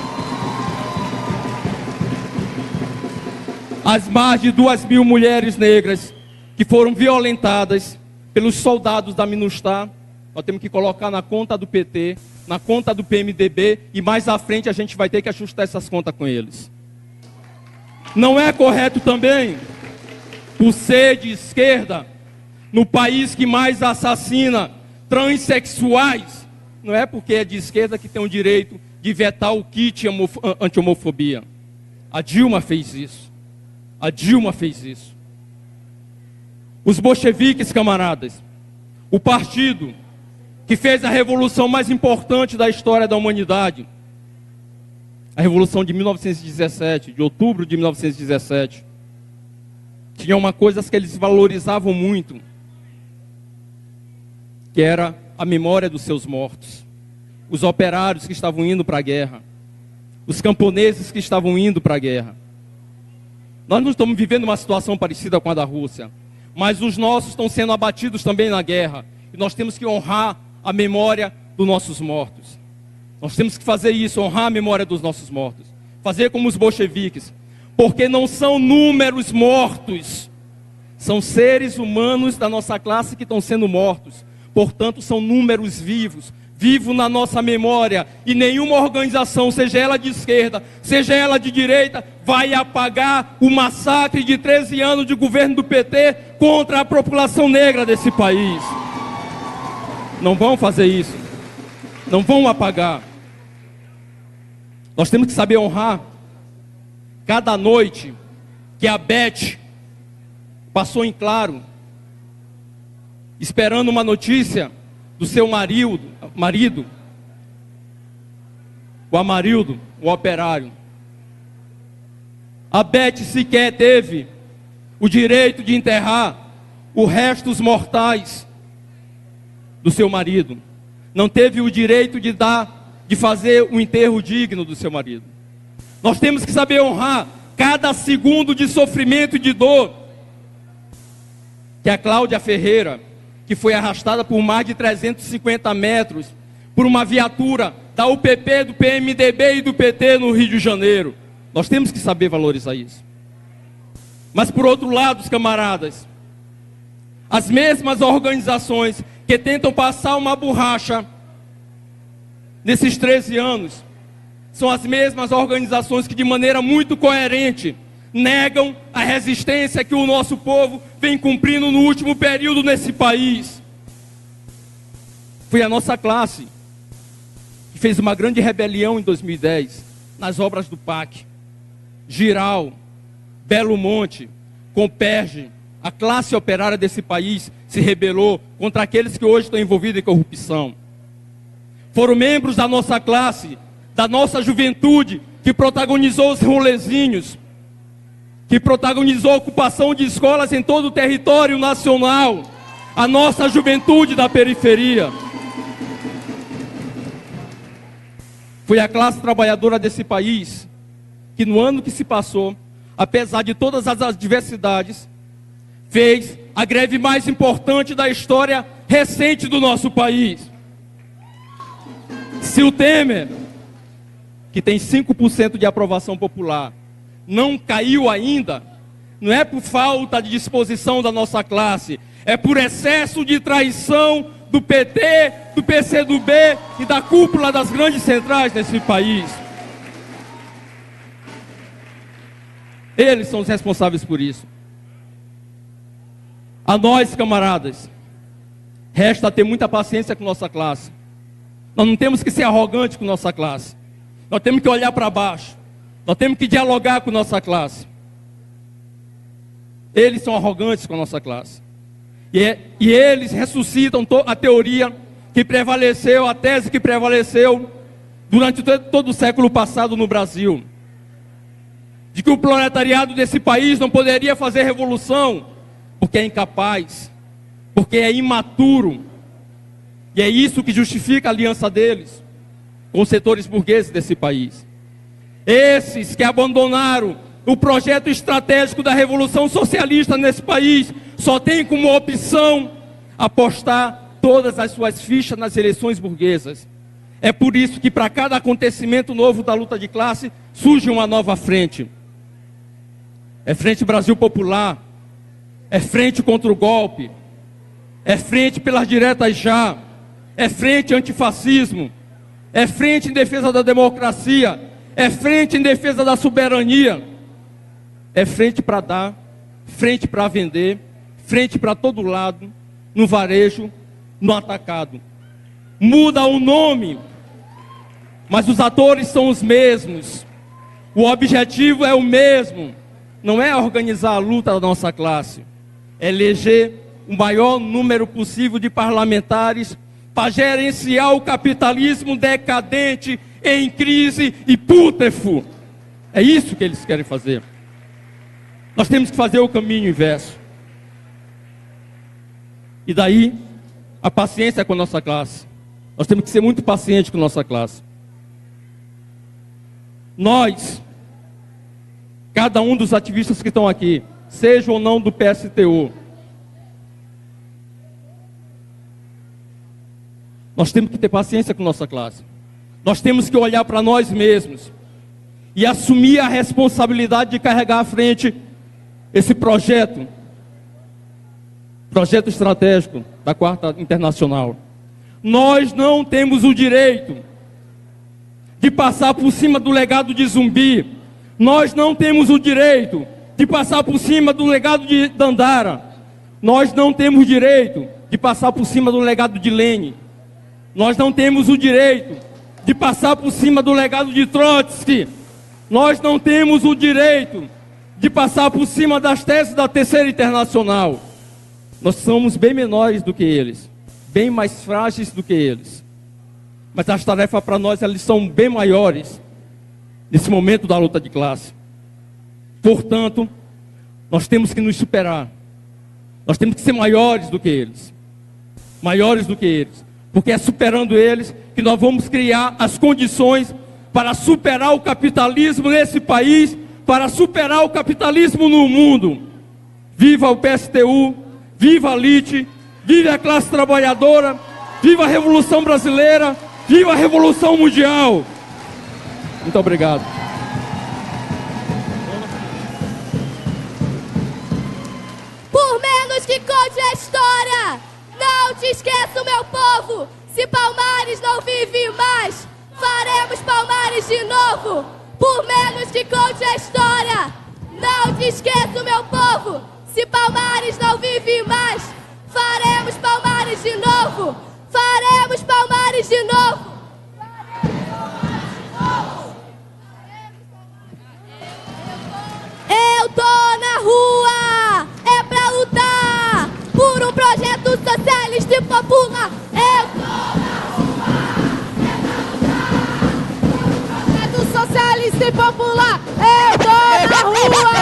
As mais de 2.000 mulheres negras que foram violentadas pelos soldados da MINUSTAH, nós temos que colocar na conta do PT, na conta do PMDB, e mais à frente a gente vai ter que ajustar essas contas com eles. Não é correto também, por ser de esquerda, no país que mais assassina transexuais, não é porque é de esquerda que tem o direito de vetar o kit anti-homofobia. A Dilma fez isso. A Dilma fez isso. Os bolcheviques, camaradas, o partido que fez a revolução mais importante da história da humanidade, a revolução de 1917, de outubro de 1917, tinha uma coisa que eles valorizavam muito, que era a memória dos seus mortos. Os operários que estavam indo para a guerra, os camponeses que estavam indo para a guerra. Nós não estamos vivendo uma situação parecida com a da Rússia, mas os nossos estão sendo abatidos também na guerra, e nós temos que honrar a memória dos nossos mortos. Nós temos que fazer isso, honrar a memória dos nossos mortos. Fazer como os bolcheviques, porque não são números mortos, são seres humanos da nossa classe que estão sendo mortos. Portanto, são números vivos, vivos na nossa memória, e nenhuma organização, seja ela de esquerda, seja ela de direita, vai apagar o massacre de 13 anos de governo do PT contra a população negra desse país. Não vão fazer isso, não vão apagar. Nós temos que saber honrar cada noite que a Beth passou em claro, esperando uma notícia do seu marido, o Amarildo, o operário. A Beth sequer teve o direito de enterrar os restos mortais do seu marido. Não teve o direito de fazer um enterro digno do seu marido. Nós temos que saber honrar cada segundo de sofrimento e de dor que a Cláudia Ferreira, que foi arrastada por mais de 350 metros por uma viatura da UPP, do PMDB e do PT no Rio de Janeiro. Nós temos que saber valorizar isso. Mas por outro lado, camaradas, as mesmas organizações que tentam passar uma borracha nesses 13 anos, são as mesmas organizações que de maneira muito coerente negam a resistência que o nosso povo vem cumprindo no último período nesse país. Foi a nossa classe que fez uma grande rebelião em 2010, nas obras do PAC. Giral, Belo Monte, Comperge, a classe operária desse país se rebelou contra aqueles que hoje estão envolvidos em corrupção. Foram membros da nossa classe, da nossa juventude, que protagonizou os rolezinhos, que protagonizou a ocupação de escolas em todo o território nacional, a nossa juventude da periferia. Foi a classe trabalhadora desse país que no ano que se passou, apesar de todas as adversidades, fez a greve mais importante da história recente do nosso país. Se o Temer, que tem 5% de aprovação popular, não caiu ainda, não é por falta de disposição da nossa classe, é por excesso de traição do PT, do PCdoB e da cúpula das grandes centrais desse país. Eles são os responsáveis por isso. A nós, camaradas, resta ter muita paciência com nossa classe. Nós não temos que ser arrogantes com nossa classe. Nós temos que olhar para baixo. Nós temos que dialogar com nossa classe. Eles são arrogantes com a nossa classe. E eles ressuscitam a teoria que prevaleceu, a tese que prevaleceu durante todo o século passado no Brasil. De que o proletariado desse país não poderia fazer revolução, porque é incapaz, porque é imaturo. E é isso que justifica a aliança deles com os setores burgueses desse país. Esses que abandonaram o projeto estratégico da Revolução Socialista nesse país, só tem como opção apostar todas as suas fichas nas eleições burguesas. É por isso que para cada acontecimento novo da luta de classe, surge uma nova frente. É Frente Brasil Popular, é frente contra o golpe, é frente pelas diretas já, é frente antifascismo, é frente em defesa da democracia, é frente em defesa da soberania, é frente para dar, frente para vender, frente para todo lado, no varejo, no atacado. Muda o nome, mas os atores são os mesmos, o objetivo é o mesmo. Não é organizar a luta da nossa classe, é eleger o maior número possível de parlamentares para gerenciar o capitalismo decadente, em crise e pútrefo. É isso que eles querem fazer. Nós temos que fazer o caminho inverso. E daí, a paciência com a nossa classe. Nós temos que ser muito pacientes com a nossa classe. Nós, cada um dos ativistas que estão aqui, seja ou não do PSTU, nós temos que ter paciência com nossa classe. Nós temos que olhar para nós mesmos e assumir a responsabilidade de carregar à frente esse projeto estratégico da Quarta Internacional. Nós não temos o direito de passar por cima do legado de Zumbi. Nós não temos o direito de passar por cima do legado de Dandara. Nós não temos o direito de passar por cima do legado de Lênin. Nós não temos o direito de passar por cima do legado de Trotsky. Nós não temos o direito de passar por cima das teses da Terceira Internacional. Nós somos bem menores do que eles, bem mais frágeis do que eles. Mas as tarefas para nós, elas são bem maiores nesse momento da luta de classe. Portanto, nós temos que nos superar. Nós temos que ser maiores do que eles. Maiores do que eles. Porque é superando eles que nós vamos criar as condições para superar o capitalismo nesse país, para superar o capitalismo no mundo. Viva o PSTU, viva a LIT, viva a classe trabalhadora, viva a Revolução Brasileira, viva a Revolução Mundial. Muito obrigado. Por menos que conte a história, não te esqueça, meu povo. Se Palmares não vive mais, faremos Palmares de novo. Por menos que conte a história, não te esqueça, meu povo. Se Palmares não vive mais, faremos Palmares de novo. Faremos Palmares de novo. Eu tô na rua, é pra lutar por um projeto socialista e popular. Eu tô na rua, é pra lutar por um projeto socialista e popular. Eu tô na rua,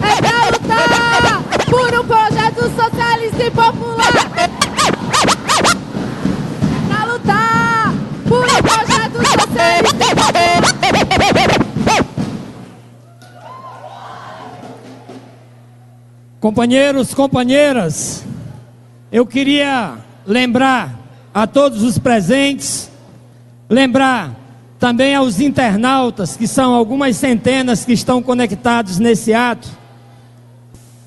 é pra lutar por um projeto socialista e popular. É pra lutar por um projeto socialista e popular. Companheiros, companheiras, eu queria lembrar a todos os presentes, lembrar também aos internautas, que são algumas centenas que estão conectados nesse ato,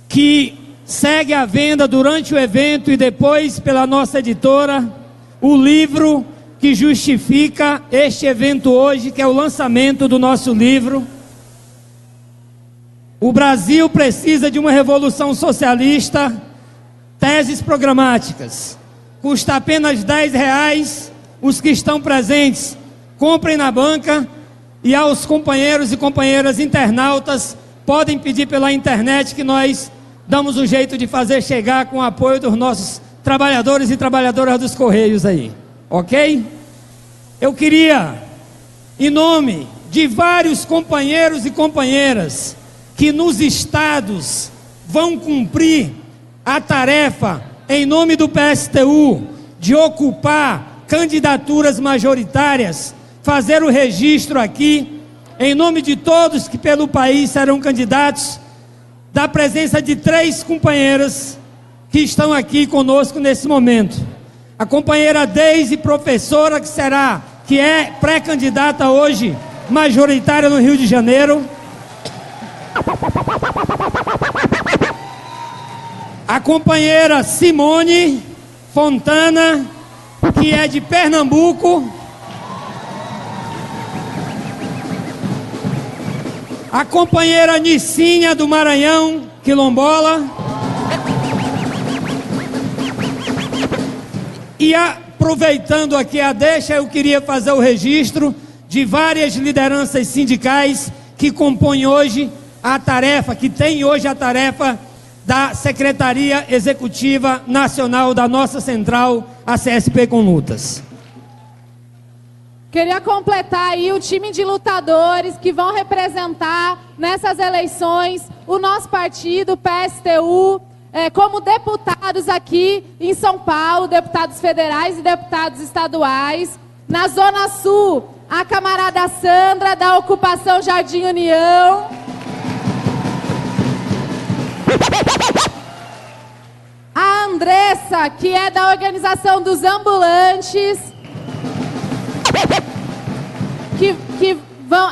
que segue à venda durante o evento e depois pela nossa editora, o livro que justifica este evento hoje, que é o lançamento do nosso livro. O Brasil precisa de uma revolução socialista, teses programáticas. Custa apenas R$10. Os que estão presentes, comprem na banca. E aos companheiros e companheiras internautas, podem pedir pela internet, que nós damos um jeito de fazer chegar com o apoio dos nossos trabalhadores e trabalhadoras dos Correios aí. Ok? Eu queria, em nome de vários companheiros e companheiras que nos estados vão cumprir a tarefa, em nome do PSTU, de ocupar candidaturas majoritárias, fazer o registro aqui, em nome de todos que pelo país serão candidatos, da presença de 3 companheiras que estão aqui conosco nesse momento. A companheira Deise, professora, que é pré-candidata hoje, majoritária no Rio de Janeiro. A companheira Simone Fontana, que é de Pernambuco. A companheira Nicinha do Maranhão, quilombola. E aproveitando aqui a deixa, eu queria fazer o registro de várias lideranças sindicais que compõem hoje a tarefa, que tem hoje a tarefa da Secretaria Executiva Nacional da nossa central, a CSP com Lutas. Queria completar aí o time de lutadores que vão representar nessas eleições o nosso partido, o PSTU, como deputados aqui em São Paulo, deputados federais e deputados estaduais. Na Zona Sul, a camarada Sandra, da Ocupação Jardim União. A Andressa, que é da Organização dos Ambulantes.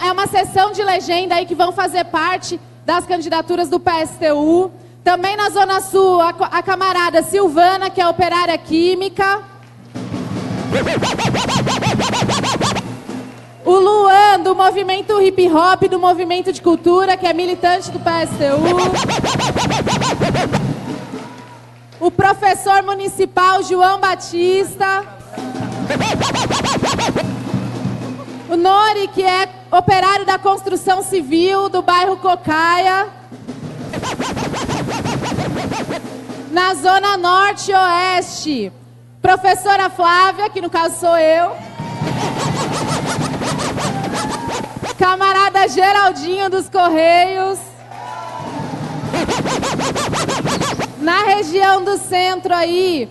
É uma sessão de legenda aí que vão fazer parte das candidaturas do PSTU. Também na Zona Sul, a camarada Silvana, que é operária química. O Luan, do movimento hip hop, do movimento de cultura, que é militante do PSTU. O professor municipal João Batista. O Nori, que é operário da construção civil do bairro Cocaia. Na Zona Norte e Oeste, professora Flávia, que no caso sou eu. Camarada Geraldinho dos Correios. Na região do centro aí,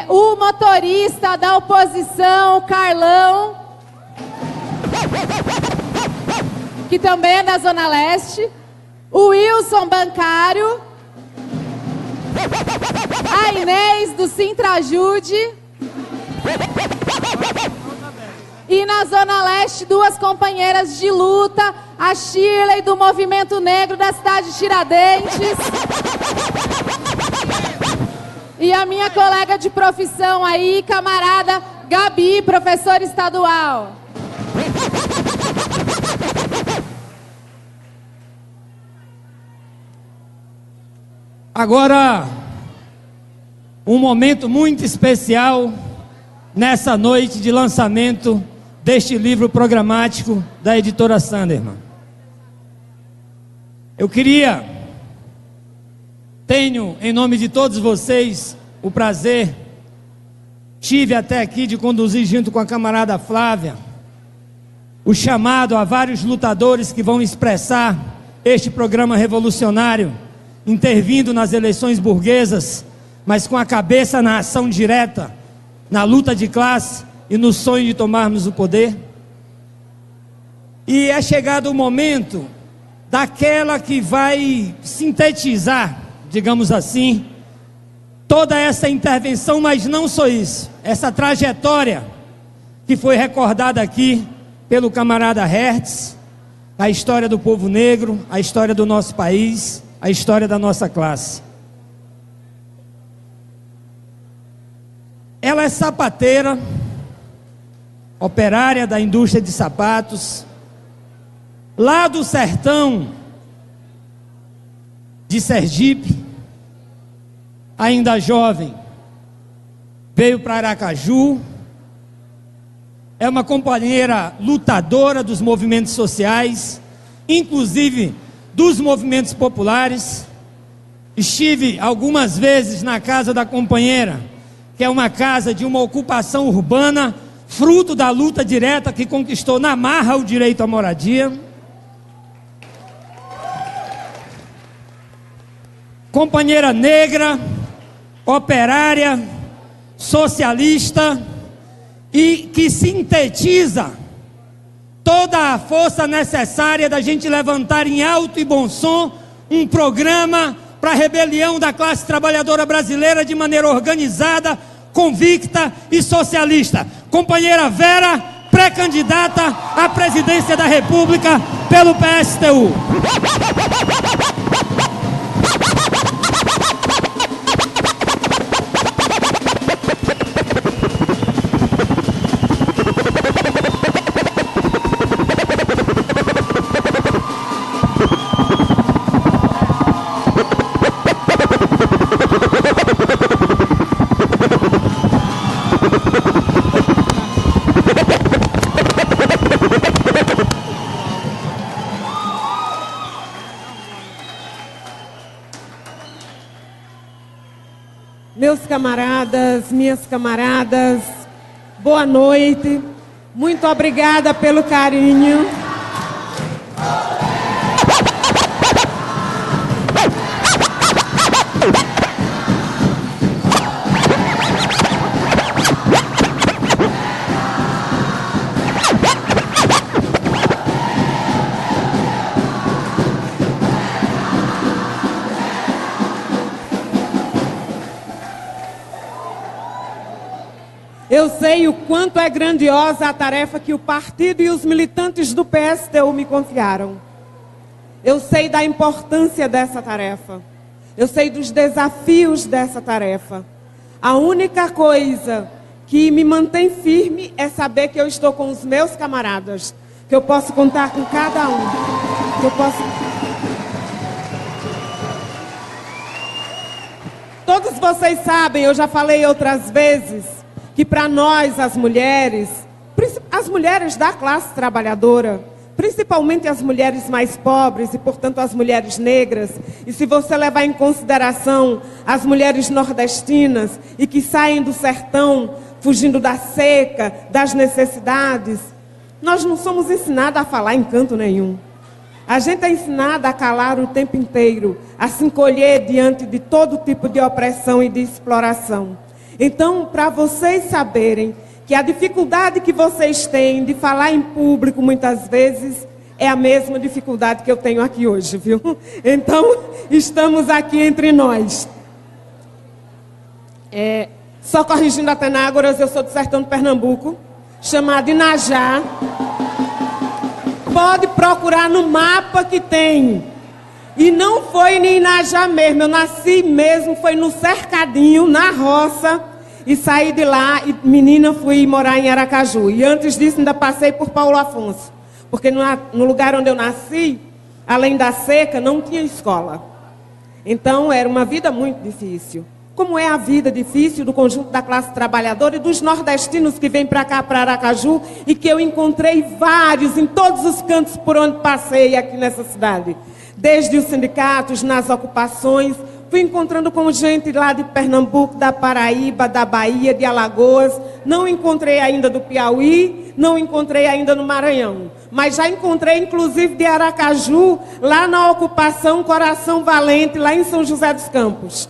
o motorista da oposição, Carlão, que também é da Zona Leste. O Wilson, bancário. A Inês, do Sintrajude. E na Zona Leste, 2 companheiras de luta, a Shirley, do Movimento Negro da cidade de Tiradentes. E a minha colega de profissão aí, camarada Gabi, professora estadual. Agora, um momento muito especial nessa noite de lançamento deste livro programático da editora Sanderman. Tenho, em nome de todos vocês, o prazer, tive até aqui de conduzir junto com a camarada Flávia, o chamado a vários lutadores que vão expressar este programa revolucionário, intervindo nas eleições burguesas, mas com a cabeça na ação direta, na luta de classe e no sonho de tomarmos o poder. E é chegado o momento daquela que vai sintetizar, digamos assim, toda essa intervenção, mas não só isso, essa trajetória que foi recordada aqui pelo camarada Hertz, a história do povo negro, a história do nosso país, a história da nossa classe. Ela é sapateira, operária da indústria de sapatos, lá do sertão de Sergipe, ainda jovem, veio para Aracaju, é uma companheira lutadora dos movimentos sociais, inclusive dos movimentos populares. Estive algumas vezes na casa da companheira, que é uma casa de uma ocupação urbana, fruto da luta direta que conquistou na marra o direito à moradia. Companheira negra, operária, socialista, e que sintetiza toda a força necessária da gente levantar em alto e bom som um programa para a rebelião da classe trabalhadora brasileira de maneira organizada, convicta e socialista. Companheira Vera, pré-candidata à presidência da República pelo PSTU. Meus camaradas, minhas camaradas, boa noite. Muito obrigada pelo carinho. Eu sei o quanto é grandiosa a tarefa que o partido e os militantes do PSTU me confiaram. Eu sei da importância dessa tarefa. Eu sei dos desafios dessa tarefa. A única coisa que me mantém firme é saber que eu estou com os meus camaradas, que eu posso contar com cada um, que eu posso... Todos vocês sabem, eu já falei outras vezes, que para nós, as mulheres, as mulheres da classe trabalhadora, principalmente as mulheres mais pobres e, portanto, as mulheres negras, e se você levar em consideração as mulheres nordestinas e que saem do sertão fugindo da seca, das necessidades, nós não somos ensinadas a falar em canto nenhum. A gente é ensinada a calar o tempo inteiro, a se encolher diante de todo tipo de opressão e de exploração. Então, para vocês saberem que a dificuldade que vocês têm de falar em público, muitas vezes, é a mesma dificuldade que eu tenho aqui hoje, viu? Então, estamos aqui entre nós. Só corrigindo a Tenágoras, eu sou do sertão de Pernambuco, chamado Inajá. Pode procurar no mapa que tem. E não foi em Inajá mesmo, eu nasci mesmo, foi no cercadinho, na roça, e saí de lá, e menina fui morar em Aracaju. E antes disso ainda passei por Paulo Afonso, porque no lugar onde eu nasci, além da seca, não tinha escola. Então era uma vida muito difícil. Como é a vida difícil do conjunto da classe trabalhadora e dos nordestinos que vêm para cá, para Aracaju, e que eu encontrei vários em todos os cantos por onde passei aqui nessa cidade. Desde os sindicatos, nas ocupações, fui encontrando com gente lá de Pernambuco, da Paraíba, da Bahia, de Alagoas. Não encontrei ainda do Piauí, não encontrei ainda no Maranhão. Mas já encontrei, inclusive, de Aracaju, lá na ocupação Coração Valente, lá em São José dos Campos.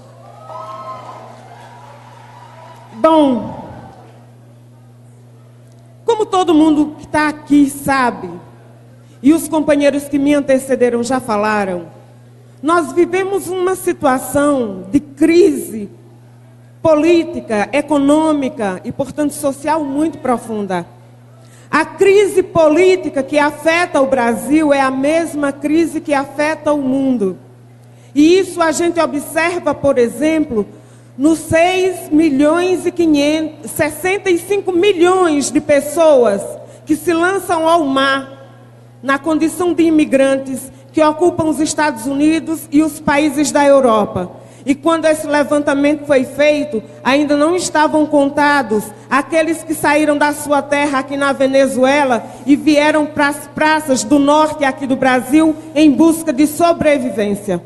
Bom, como todo mundo que está aqui sabe, e os companheiros que me antecederam já falaram, nós vivemos uma situação de crise política, econômica e, portanto, social muito profunda. A crise política que afeta o Brasil é a mesma crise que afeta o mundo. E isso a gente observa, por exemplo, nos 65 milhões de pessoas que se lançam ao mar na condição de imigrantes que ocupam os Estados Unidos e os países da Europa. E quando esse levantamento foi feito, ainda não estavam contados aqueles que saíram da sua terra aqui na Venezuela e vieram para as praças do norte aqui do Brasil em busca de sobrevivência.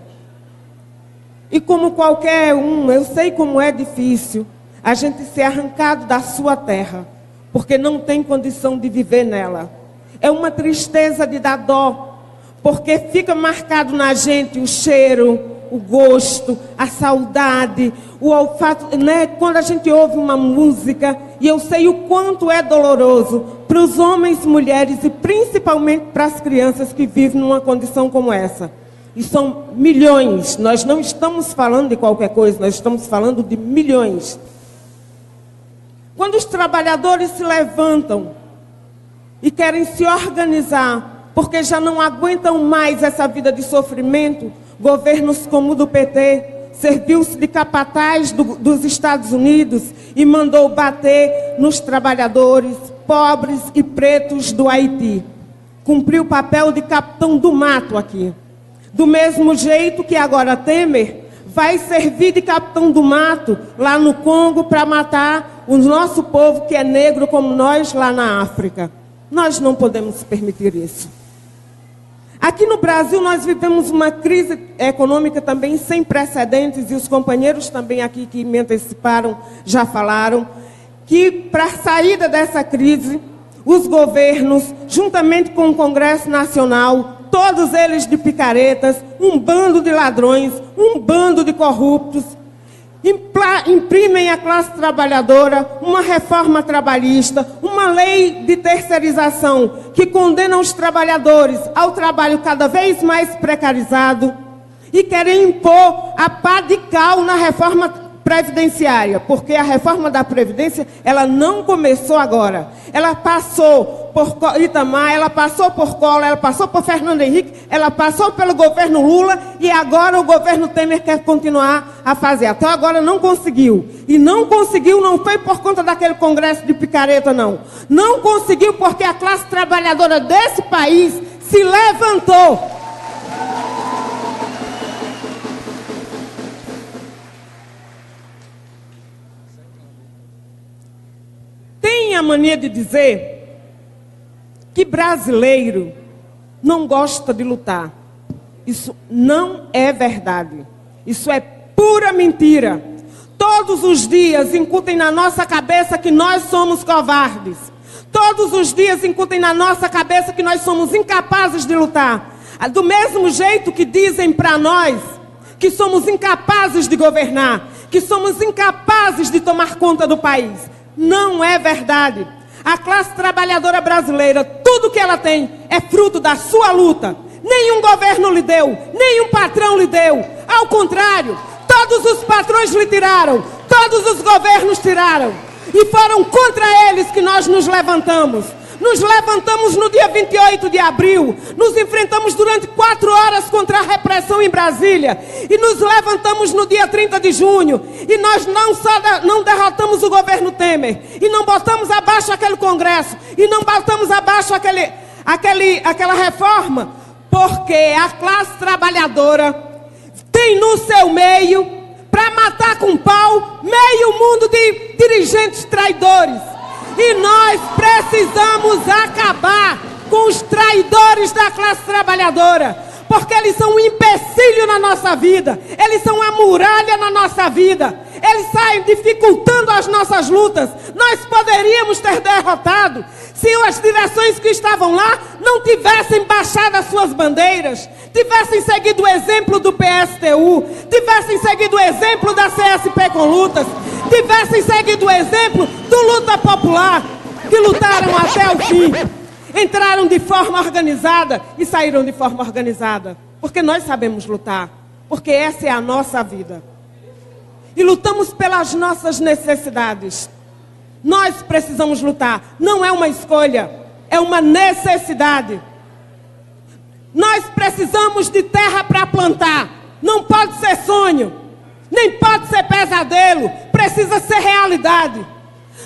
E como qualquer um, eu sei como é difícil a gente ser arrancado da sua terra, porque não tem condição de viver nela. É uma tristeza de dar dó, porque fica marcado na gente o cheiro, o gosto, a saudade, o olfato, né? Quando a gente ouve uma música, e eu sei o quanto é doloroso para os homens, mulheres e principalmente para as crianças que vivem numa condição como essa. E são milhões, nós não estamos falando de qualquer coisa, nós estamos falando de milhões. Quando os trabalhadores se levantam e querem se organizar, porque já não aguentam mais essa vida de sofrimento, governos como o do PT serviu-se de capataz dos Estados Unidos e mandou bater nos trabalhadores pobres e pretos do Haiti. Cumpriu o papel de capitão do mato aqui. Do mesmo jeito que agora Temer vai servir de capitão do mato lá no Congo para matar o nosso povo que é negro como nós lá na África. Nós não podemos permitir isso. Aqui no Brasil nós vivemos uma crise econômica também sem precedentes, e os companheiros também aqui que me anteciparam já falaram, que para a saída dessa crise, os governos, juntamente com o Congresso Nacional, todos eles de picaretas, um bando de ladrões, um bando de corruptos, imprimem à classe trabalhadora uma reforma trabalhista, uma lei de terceirização que condena os trabalhadores ao trabalho cada vez mais precarizado e querem impor a pá de cal na reforma previdenciária, porque a reforma da Previdência, ela não começou agora. Ela passou por Itamar, ela passou por Collor, ela passou por Fernando Henrique, ela passou pelo governo Lula e agora o governo Temer quer continuar a fazer. Até agora não conseguiu. E não conseguiu, não foi por conta daquele congresso de picareta, não. Não conseguiu porque a classe trabalhadora desse país se levantou. Tem a mania de dizer que brasileiro não gosta de lutar. Isso não é verdade. Isso é pura mentira. Todos os dias incutem na nossa cabeça que nós somos covardes. Todos os dias incutem na nossa cabeça que nós somos incapazes de lutar. Do mesmo jeito que dizem para nós que somos incapazes de governar, que somos incapazes de tomar conta do país. Não é verdade. A classe trabalhadora brasileira, tudo que ela tem é fruto da sua luta. Nenhum governo lhe deu, nenhum patrão lhe deu. Ao contrário, todos os patrões lhe tiraram, todos os governos tiraram. E foram contra eles que nós nos levantamos. Nos levantamos no dia 28 de abril. Nos enfrentamos durante 4 horas contra a repressão em Brasília. E nos levantamos no dia 30 de junho. E nós não derrotamos o governo Temer. E não botamos abaixo aquele Congresso. E não botamos abaixo aquela reforma. Porque a classe trabalhadora tem no seu meio, para matar com pau, meio mundo de dirigentes traidores. E nós precisamos acabar com os traidores da classe trabalhadora, porque eles são um empecilho na nossa vida, eles são uma muralha na nossa vida, eles saem dificultando as nossas lutas. Nós poderíamos ter derrotado se as direções que estavam lá não tivessem baixado as suas bandeiras, tivessem seguido o exemplo do PSTU, tivessem seguido o exemplo da CSP com lutas, tivessem seguido o exemplo do Luta Popular, que lutaram até o fim, entraram de forma organizada e saíram de forma organizada, porque nós sabemos lutar, porque essa é a nossa vida. E lutamos pelas nossas necessidades. Nós precisamos lutar, não é uma escolha, é uma necessidade. Nós precisamos de terra para plantar, não pode ser sonho, nem pode ser pesadelo, precisa ser realidade.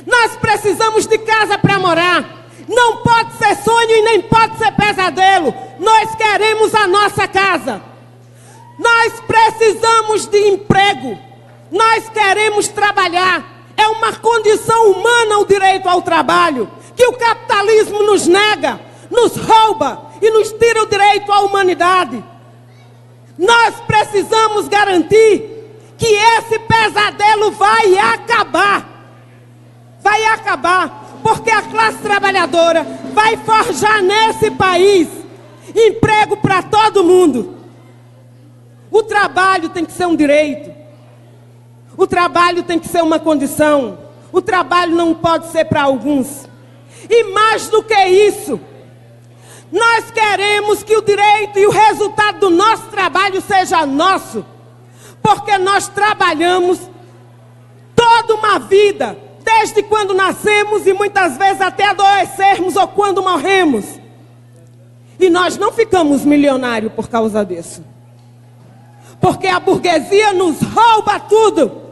Nós precisamos de casa para morar, não pode ser sonho e nem pode ser pesadelo, nós queremos a nossa casa. Nós precisamos de emprego, nós queremos trabalhar. É uma condição humana o direito ao trabalho, que o capitalismo nos nega, nos rouba e nos tira o direito à humanidade. Nós precisamos garantir que esse pesadelo vai acabar. Vai acabar, porque a classe trabalhadora vai forjar nesse país emprego para todo mundo. O trabalho tem que ser um direito. O trabalho tem que ser uma condição. O trabalho não pode ser para alguns. E mais do que isso, nós queremos que o direito e o resultado do nosso trabalho seja nosso. Porque nós trabalhamos toda uma vida, desde quando nascemos e muitas vezes até adoecermos ou quando morremos. E nós não ficamos milionários por causa disso. Porque a burguesia nos rouba tudo.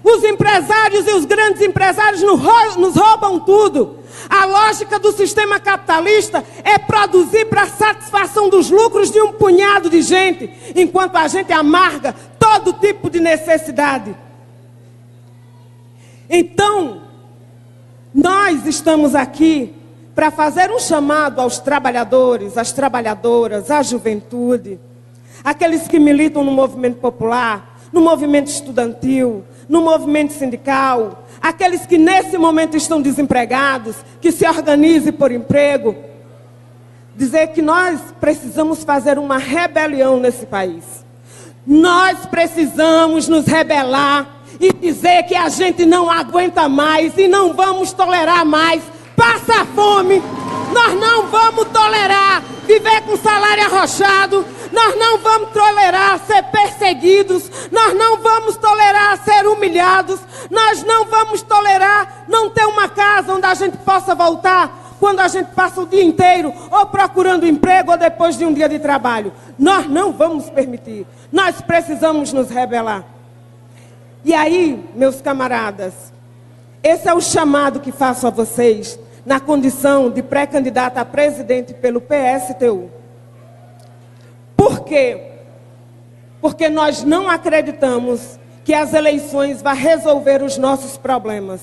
Os empresários e os grandes empresários nos roubam tudo. A lógica do sistema capitalista é produzir para a satisfação dos lucros de um punhado de gente, enquanto a gente amarga todo tipo de necessidade. Então, nós estamos aqui para fazer um chamado aos trabalhadores, às trabalhadoras, à juventude, aqueles que militam no movimento popular, no movimento estudantil, no movimento sindical, aqueles que nesse momento estão desempregados, que se organizem por emprego, dizer que nós precisamos fazer uma rebelião nesse país. Nós precisamos nos rebelar e dizer que a gente não aguenta mais e não vamos tolerar mais passar fome. Nós não vamos tolerar viver com salário arrochado. Nós não vamos tolerar ser perseguidos. Nós não vamos tolerar ser humilhados. Nós não vamos tolerar não ter uma casa onde a gente possa voltar quando a gente passa o dia inteiro ou procurando emprego ou depois de um dia de trabalho. Nós não vamos permitir. Nós precisamos nos rebelar. E aí, meus camaradas, esse é o chamado que faço a vocês na condição de pré-candidata a presidente pelo PSTU. Por quê? Porque nós não acreditamos que as eleições vão resolver os nossos problemas.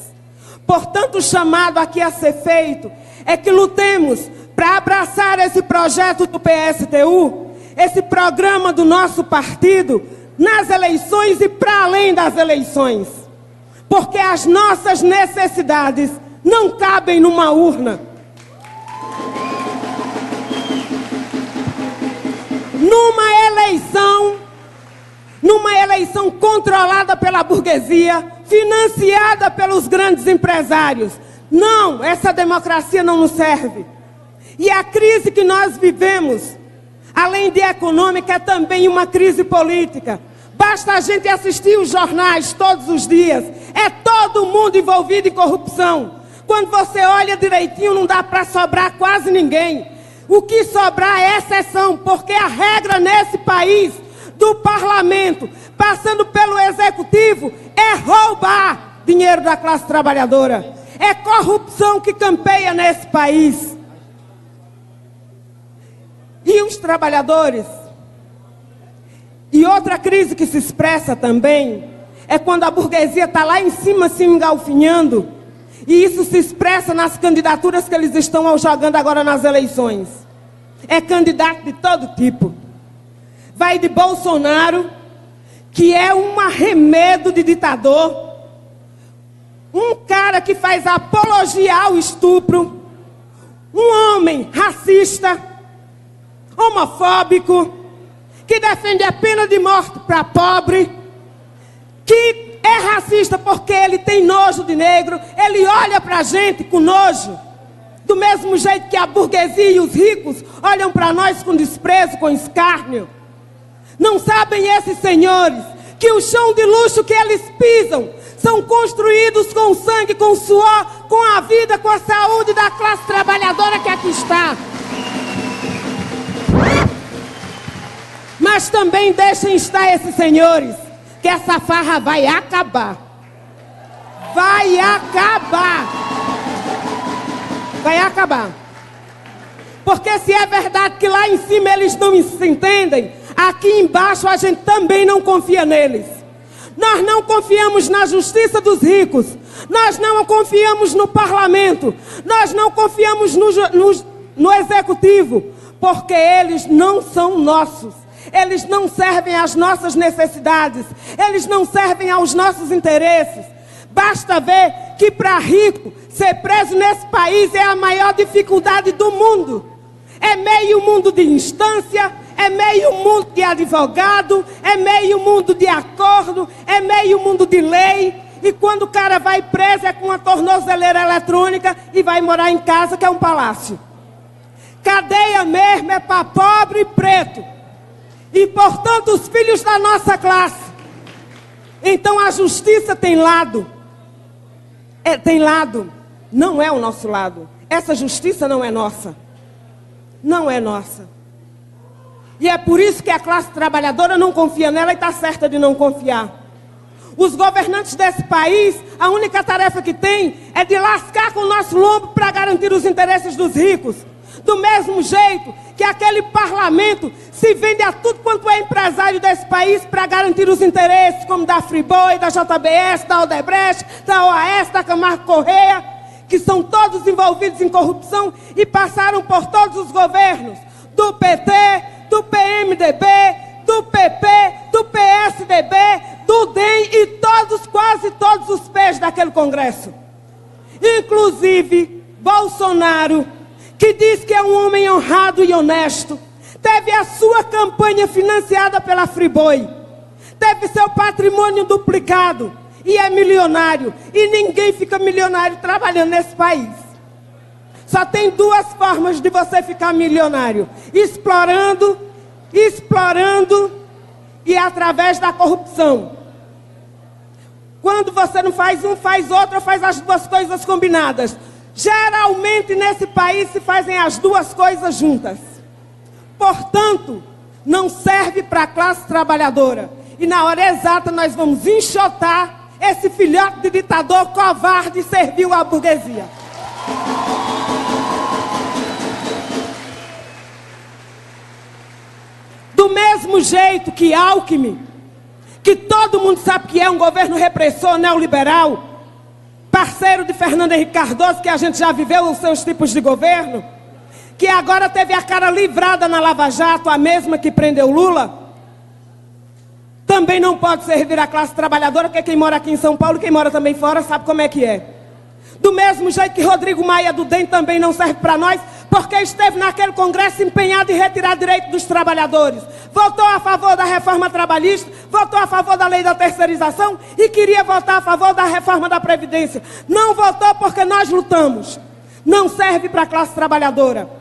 Portanto, o chamado aqui a ser feito é que lutemos para abraçar esse projeto do PSTU, esse programa do nosso partido, nas eleições e para além das eleições. Porque as nossas necessidades não cabem numa urna. Numa eleição controlada pela burguesia, financiada pelos grandes empresários. Não, essa democracia não nos serve. E a crise que nós vivemos, além de econômica, é também uma crise política. Basta a gente assistir os jornais todos os dias. É todo mundo envolvido em corrupção. Quando você olha direitinho, não dá para sobrar quase ninguém. O que sobrar é exceção, porque a regra nesse país, do parlamento, passando pelo executivo, é roubar dinheiro da classe trabalhadora. É corrupção que campeia nesse país. E os trabalhadores? E outra crise que se expressa também é quando a burguesia está lá em cima se engalfinhando. E isso se expressa nas candidaturas que eles estão jogando agora nas eleições. É candidato de todo tipo. Vai de Bolsonaro, que é um arremedo de ditador. Um cara que faz apologia ao estupro. Um homem racista, homofóbico, que defende a pena de morte para pobre, que é racista porque ele tem nojo de negro, ele olha para a gente com nojo, do mesmo jeito que a burguesia e os ricos olham para nós com desprezo, com escárnio. Não sabem esses senhores que o chão de luxo que eles pisam são construídos com sangue, com suor, com a vida, com a saúde da classe trabalhadora que aqui está. Mas também deixem estar esses senhores, que essa farra vai acabar. Vai acabar. Vai acabar. Porque se é verdade que lá em cima eles não se entendem, aqui embaixo a gente também não confia neles. Nós não confiamos na justiça dos ricos. Nós não confiamos no parlamento. Nós não confiamos no executivo. Porque eles não são nossos. Eles não servem às nossas necessidades. Eles não servem aos nossos interesses. Basta ver que para rico ser preso nesse país é a maior dificuldade do mundo. É meio mundo de instância, é meio mundo de advogado, é meio mundo de acordo, é meio mundo de lei. E quando o cara vai preso é com uma tornozeleira eletrônica e vai morar em casa, que é um palácio. Cadeia mesmo é para pobre e preto. E, portanto, os filhos da nossa classe. Então a justiça tem lado. Tem lado. Não é o nosso lado. Essa justiça não é nossa. Não é nossa. E é por isso que a classe trabalhadora não confia nela e está certa de não confiar. Os governantes desse país, a única tarefa que tem é de lascar com o nosso lombo para garantir os interesses dos ricos. Do mesmo jeito que aquele parlamento se vende a tudo quanto é empresário desse país para garantir os interesses, como da Friboi, da JBS, da Odebrecht, da OAS, da Camargo Correia, que são todos envolvidos em corrupção e passaram por todos os governos, do PT, do PMDB, do PP, do PSDB, do DEM e todos, quase todos os pés daquele Congresso. Inclusive, Bolsonaro, que diz que é um homem honrado e honesto, teve a sua campanha financiada pela Friboi, teve seu patrimônio duplicado e é milionário. E ninguém fica milionário trabalhando nesse país. Só tem duas formas de você ficar milionário: explorando e através da corrupção. Quando você não faz um, faz outro, ou faz as duas coisas combinadas. Geralmente nesse país se fazem as duas coisas juntas. Portanto, não serve para a classe trabalhadora. E na hora exata nós vamos enxotar esse filhote de ditador covarde e servil à burguesia. Do mesmo jeito que Alckmin, que todo mundo sabe que é um governo repressor neoliberal, parceiro de Fernando Henrique Cardoso, que a gente já viveu os seus tipos de governo, que agora teve a cara livrada na Lava Jato, a mesma que prendeu Lula, também não pode servir a classe trabalhadora, porque quem mora aqui em São Paulo, quem mora também fora, sabe como é que é. Do mesmo jeito que Rodrigo Maia do DEM também não serve para nós, porque esteve naquele congresso empenhado em retirar direito dos trabalhadores. Votou a favor da reforma trabalhista, votou a favor da lei da terceirização e queria votar a favor da reforma da Previdência. Não votou porque nós lutamos. Não serve para a classe trabalhadora.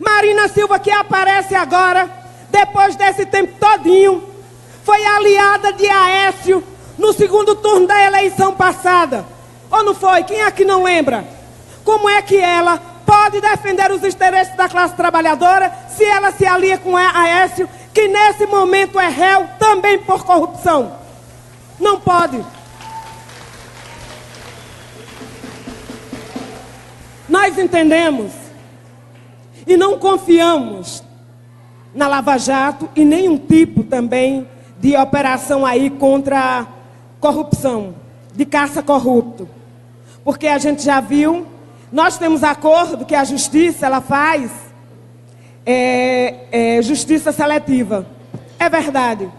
Marina Silva, que aparece agora, depois desse tempo todinho, foi aliada de Aécio no segundo turno da eleição passada. Ou não foi? Quem aqui não lembra? Como é que ela pode defender os interesses da classe trabalhadora se ela se alia com Aécio, que nesse momento é réu também por corrupção? Não pode. Nós entendemos e não confiamos na Lava Jato e nenhum tipo também de operação aí contra a corrupção, de caça corrupto. Porque a gente já viu, nós temos acordo que a justiça, ela faz justiça seletiva. É verdade.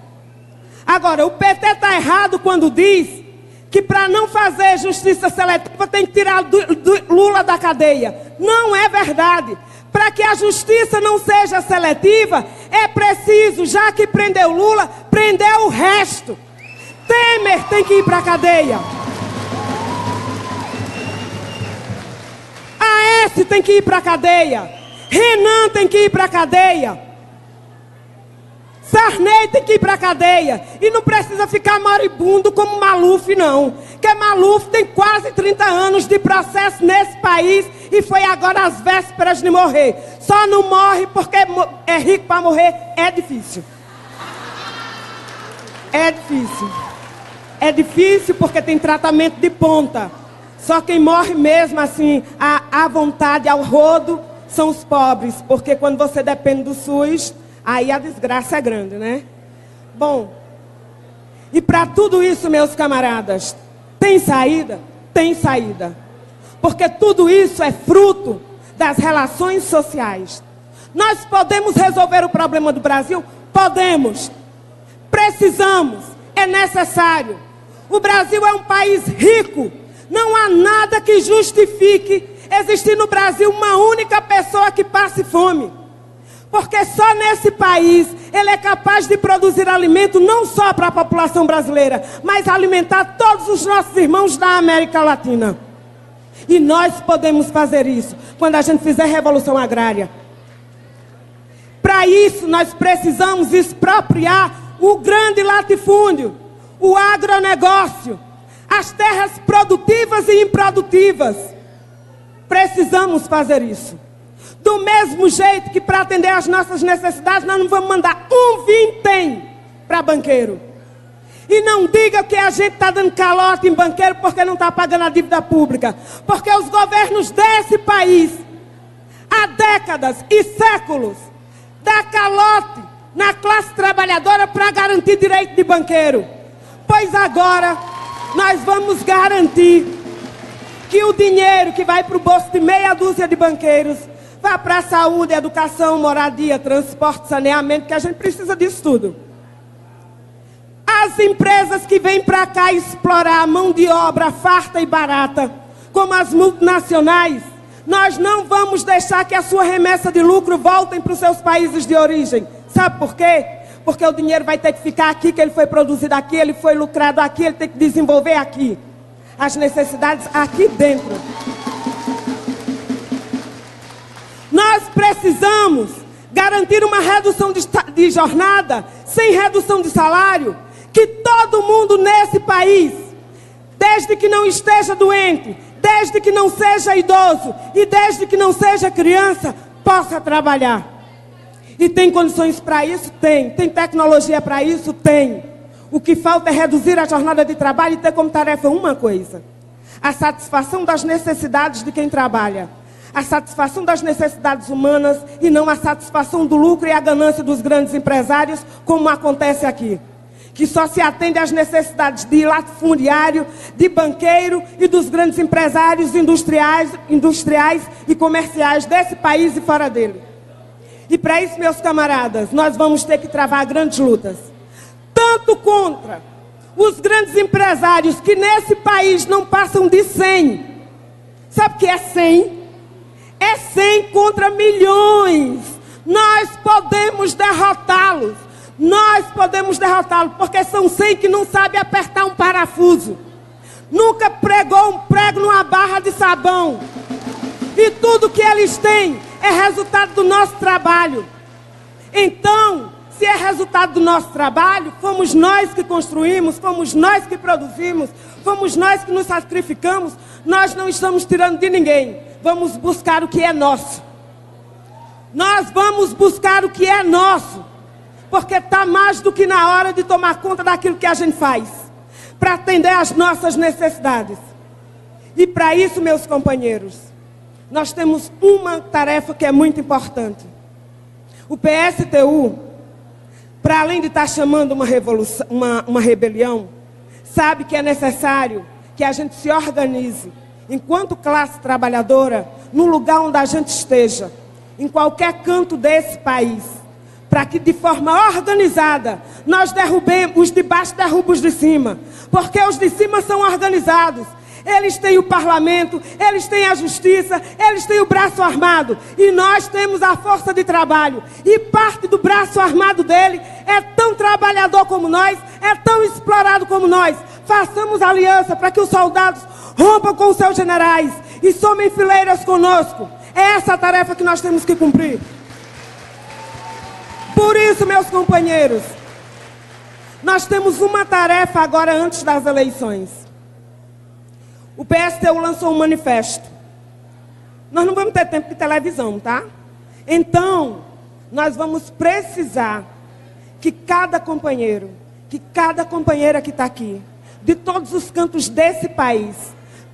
Agora, o PT está errado quando diz que para não fazer justiça seletiva tem que tirar Lula da cadeia. Não é verdade. Para que a justiça não seja seletiva, é preciso, já que prendeu Lula, prender o resto. Temer tem que ir para a cadeia. Aécio tem que ir para a cadeia. Renan tem que ir para a cadeia. Sarney tem que ir para a cadeia. E não precisa ficar moribundo como Maluf, não. Porque Maluf tem quase 30 anos de processo nesse país e foi agora às vésperas de morrer. Só não morre porque é rico para morrer. É difícil. É difícil. É difícil porque tem tratamento de ponta. Só quem morre mesmo assim, à vontade, ao rodo, são os pobres. Porque quando você depende do SUS, aí a desgraça é grande, né? Bom, e para tudo isso, meus camaradas, tem saída? Tem saída. Porque tudo isso é fruto das relações sociais. Nós podemos resolver o problema do Brasil? Podemos. Precisamos. É necessário. O Brasil é um país rico. Não há nada que justifique existir no Brasil uma única pessoa que passe fome. Porque só nesse país ele é capaz de produzir alimento não só para a população brasileira, mas alimentar todos os nossos irmãos da América Latina. E nós podemos fazer isso quando a gente fizer revolução agrária. Para isso nós precisamos expropriar o grande latifúndio, o agronegócio, as terras produtivas e improdutivas. Precisamos fazer isso. Do mesmo jeito que para atender às nossas necessidades, nós não vamos mandar um vintém para banqueiro. E não diga que a gente está dando calote em banqueiro porque não está pagando a dívida pública. Porque os governos desse país, há décadas e séculos, dão calote na classe trabalhadora para garantir direito de banqueiro. Pois agora nós vamos garantir que o dinheiro que vai para o bolso de meia dúzia de banqueiros vá para a saúde, educação, moradia, transporte, saneamento, que a gente precisa disso tudo. As empresas que vêm para cá explorar a mão de obra farta e barata, como as multinacionais, nós não vamos deixar que a sua remessa de lucro voltem para os seus países de origem. Sabe por quê? Porque o dinheiro vai ter que ficar aqui, que ele foi produzido aqui, ele foi lucrado aqui, ele tem que desenvolver aqui. As necessidades aqui dentro. Nós precisamos garantir uma redução de jornada, sem redução de salário, que todo mundo nesse país, desde que não esteja doente, desde que não seja idoso e desde que não seja criança, possa trabalhar. E tem condições para isso? Tem. Tem tecnologia para isso? Tem. O que falta é reduzir a jornada de trabalho e ter como tarefa uma coisa: a satisfação das necessidades de quem trabalha. A satisfação das necessidades humanas e não a satisfação do lucro e a ganância dos grandes empresários, como acontece aqui. que só se atende às necessidades de latifundiário, de banqueiro e dos grandes empresários industriais e comerciais desse país e fora dele. E para isso, meus camaradas, nós vamos ter que travar grandes lutas. Tanto contra os grandes empresários que nesse país não passam de 100. Sabe o que é 100? É 100 contra milhões. Nós podemos derrotá-los. Nós podemos derrotá-los, porque são 100 que não sabem apertar um parafuso. Nunca pregou um prego numa barra de sabão. E tudo que eles têm é resultado do nosso trabalho. Então, se é resultado do nosso trabalho, fomos nós que construímos, fomos nós que produzimos, fomos nós que nos sacrificamos, nós não estamos tirando de ninguém. Vamos buscar o que é nosso. Nós vamos buscar o que é nosso. Porque está mais do que na hora de tomar conta daquilo que a gente faz, para atender às nossas necessidades. E para isso, meus companheiros, nós temos uma tarefa que é muito importante. O PSTU, para além de estar chamando uma revolução, uma rebelião, sabe que é necessário que a gente se organize, enquanto classe trabalhadora, no lugar onde a gente esteja, em qualquer canto desse país, para que de forma organizada nós derrubemos, os de baixo derrubam os de cima, porque os de cima são organizados. Eles têm o parlamento, eles têm a justiça, eles têm o braço armado. E nós temos a força de trabalho. E parte do braço armado dele é tão trabalhador como nós, é tão explorado como nós. Façamos aliança para que os soldados rompam com os seus generais e somem fileiras conosco. É essa a tarefa que nós temos que cumprir. Por isso, meus companheiros, nós temos uma tarefa agora antes das eleições. O PSTU lançou um manifesto. Nós não vamos ter tempo de televisão, tá? Então, nós vamos precisar que cada companheiro, que cada companheira que está aqui, de todos os cantos desse país,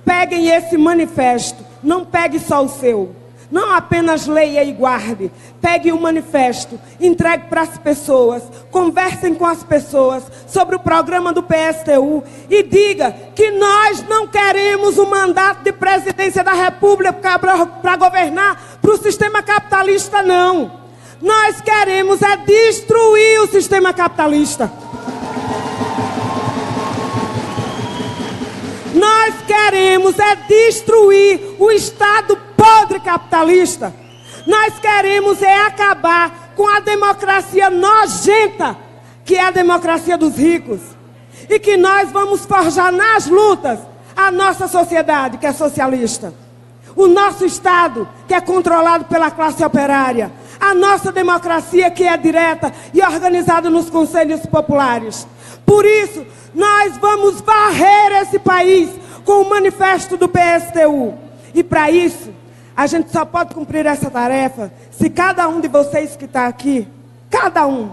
peguem esse manifesto. Não pegue só o seu. Não apenas leia e guarde. Pegue o manifesto, entregue para as pessoas, conversem com as pessoas sobre o programa do PSTU e diga que nós não queremos um mandato de presidência da República para governar para o sistema capitalista, não. Nós queremos é destruir o sistema capitalista. Nós queremos é destruir o Estado podre capitalista. Nós queremos é acabar com a democracia nojenta, que é a democracia dos ricos. E que nós vamos forjar nas lutas a nossa sociedade, que é socialista. O nosso Estado, que é controlado pela classe operária. A nossa democracia, que é direta e organizada nos conselhos populares. Por isso, nós vamos varrer esse país com o manifesto do PSTU. E para isso, a gente só pode cumprir essa tarefa se cada um de vocês que está aqui, cada um,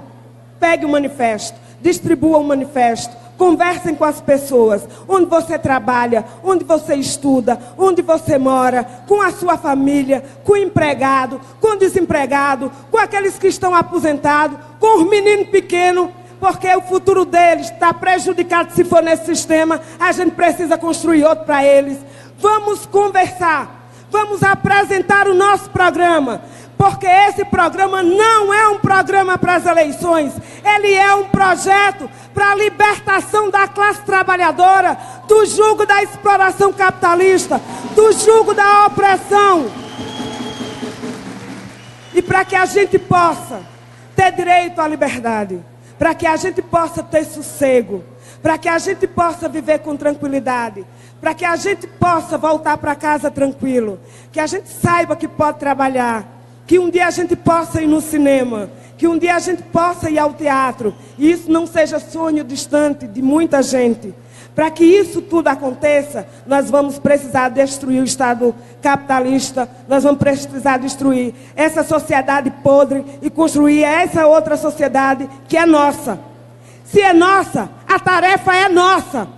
pegue o manifesto, distribua o manifesto, conversem com as pessoas, onde você trabalha, onde você estuda, onde você mora, com a sua família, com o empregado, com o desempregado, com aqueles que estão aposentados, com os meninos pequenos, porque o futuro deles está prejudicado se for nesse sistema. A gente precisa construir outro para eles. Vamos conversar. Vamos apresentar o nosso programa, porque esse programa não é um programa para as eleições, ele é um projeto para a libertação da classe trabalhadora, do jugo da exploração capitalista, do jugo da opressão. E para que a gente possa ter direito à liberdade, para que a gente possa ter sossego, para que a gente possa viver com tranquilidade, para que a gente possa voltar para casa tranquilo, que a gente saiba que pode trabalhar, que um dia a gente possa ir no cinema, que um dia a gente possa ir ao teatro, e isso não seja sonho distante de muita gente. Para que isso tudo aconteça, nós vamos precisar destruir o Estado capitalista, nós vamos precisar destruir essa sociedade podre e construir essa outra sociedade que é nossa. Se é nossa, a tarefa é nossa.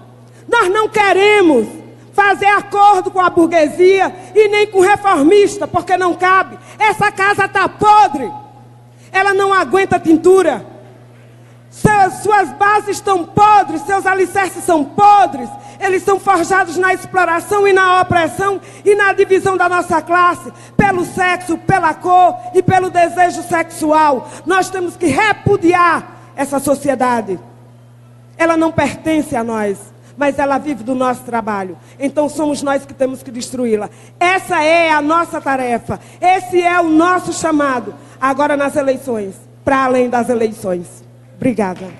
Nós não queremos fazer acordo com a burguesia e nem com o reformista, porque não cabe. Essa casa está podre. Ela não aguenta tintura. Suas bases estão podres, seus alicerces são podres. Eles são forjados na exploração e na opressão e na divisão da nossa classe, pelo sexo, pela cor e pelo desejo sexual. Nós temos que repudiar essa sociedade. Ela não pertence a nós, mas ela vive do nosso trabalho. Então somos nós que temos que destruí-la. Essa é a nossa tarefa. Esse é o nosso chamado. Agora nas eleições, para além das eleições. Obrigada.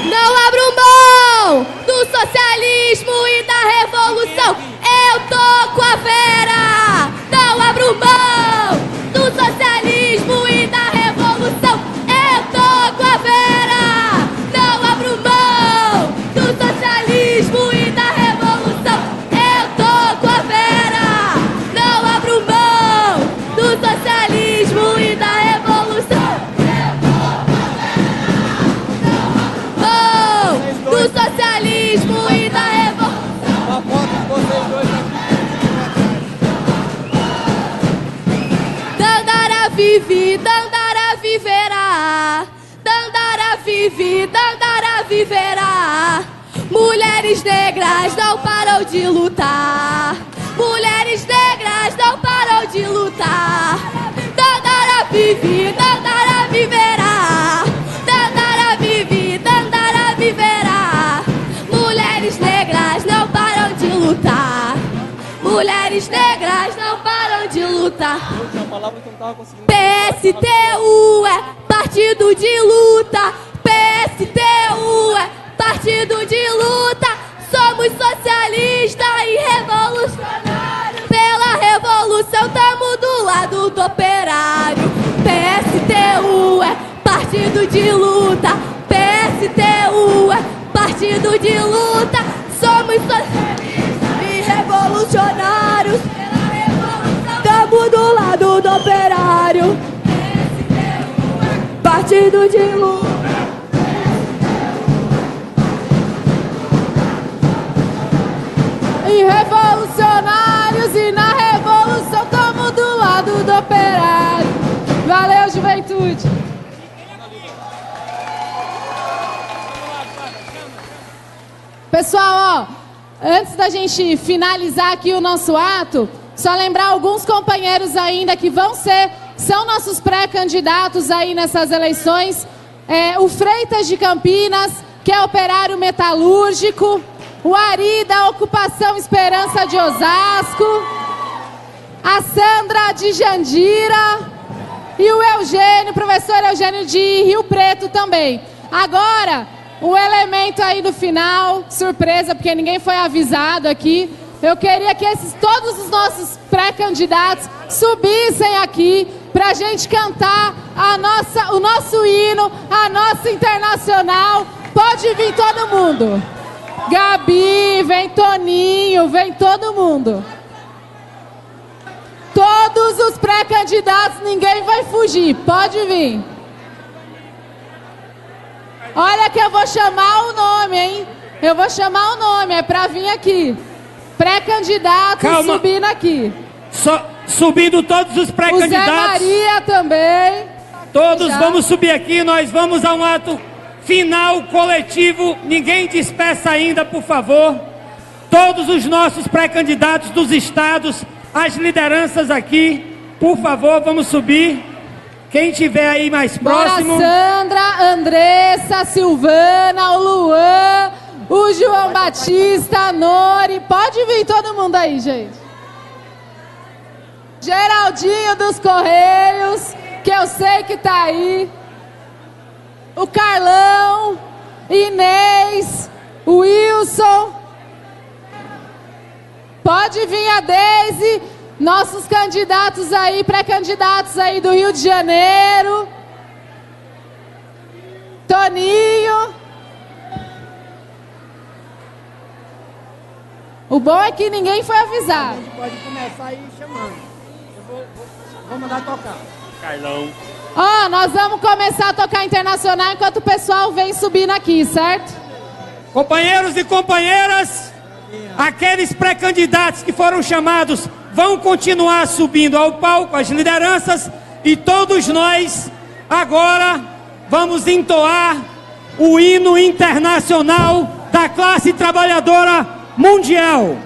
Não abro mão do socialismo e da revolução. Eu tô com a Vera. Não abro mão do socialismo e da revolução. Eu tô com a Vera. Não abro mão do socialismo e da revolução. Eu tô com a Vera. Não abro mão do socialismo e da revolução. Do socialismo e da revolução. Uma foto de vocês dois aqui. Dandara vive, Dandara viverá. Dandara vive, Dandara viverá. Mulheres negras não param de lutar. Mulheres negras não param de lutar. Dandara vive, Dandara viverá. Dandara vive, Dandara viverá. Mulheres negras não param de lutar. Mulheres negras não param de lutar. PSTU é partido de luta. PSTU é partido de luta. Somos socialistas e revolucionários. Pela revolução tamo do lado do operário. PSTU é partido de luta. PSTU é partido de luta. Somos socialistas e revolucionários. Pela revolução tamo do lado do operário. PSTU é partido de luta. E revolucionários, e na revolução tamo do lado do operário. Valeu, juventude. Pessoal, ó, antes da gente finalizar aqui o nosso ato, só lembrar alguns companheiros ainda que são nossos pré-candidatos aí nessas eleições. O Freitas de Campinas, que é operário metalúrgico. O Ari da Ocupação Esperança de Osasco. A Sandra de Jandira. E o Eugênio, professor Eugênio de Rio Preto também. Agora, um elemento aí do final, surpresa, porque ninguém foi avisado aqui. Eu queria que todos os nossos pré-candidatos subissem aqui pra gente cantar o nosso hino, a nossa internacional. Pode vir todo mundo. Gabi, vem Toninho, vem todo mundo. Todos os pré-candidatos, ninguém vai fugir, pode vir. Olha que eu vou chamar o nome, hein? Eu vou chamar o nome, é pra vir aqui. Pré-candidato subindo aqui. Subindo todos os pré-candidatos. O Zé Maria também. Todos vamos subir aqui, nós vamos a um ato final coletivo. Ninguém despeça ainda, por favor. Todos os nossos pré-candidatos dos estados, as lideranças aqui, por favor, vamos subir. Quem tiver aí mais próximo. Bora, Sandra, Andressa, Silvana, o Luan, o João Batista, a Nori. Pode vir todo mundo aí, gente. Geraldinho dos Correios, que eu sei que tá aí. O Carlão, Inês, o Wilson. Pode vir a Deise, nossos candidatos aí, pré-candidatos aí do Rio de Janeiro. Toninho. O bom é que ninguém foi avisado. A gente pode começar aí chamando. Vou mandar tocar. Carlão. Ó, nós vamos começar a tocar internacional enquanto o pessoal vem subindo aqui, certo? Companheiros e companheiras, aqueles pré-candidatos que foram chamados vão continuar subindo ao palco, as lideranças. E todos nós agora vamos entoar o hino internacional da classe trabalhadora mundial.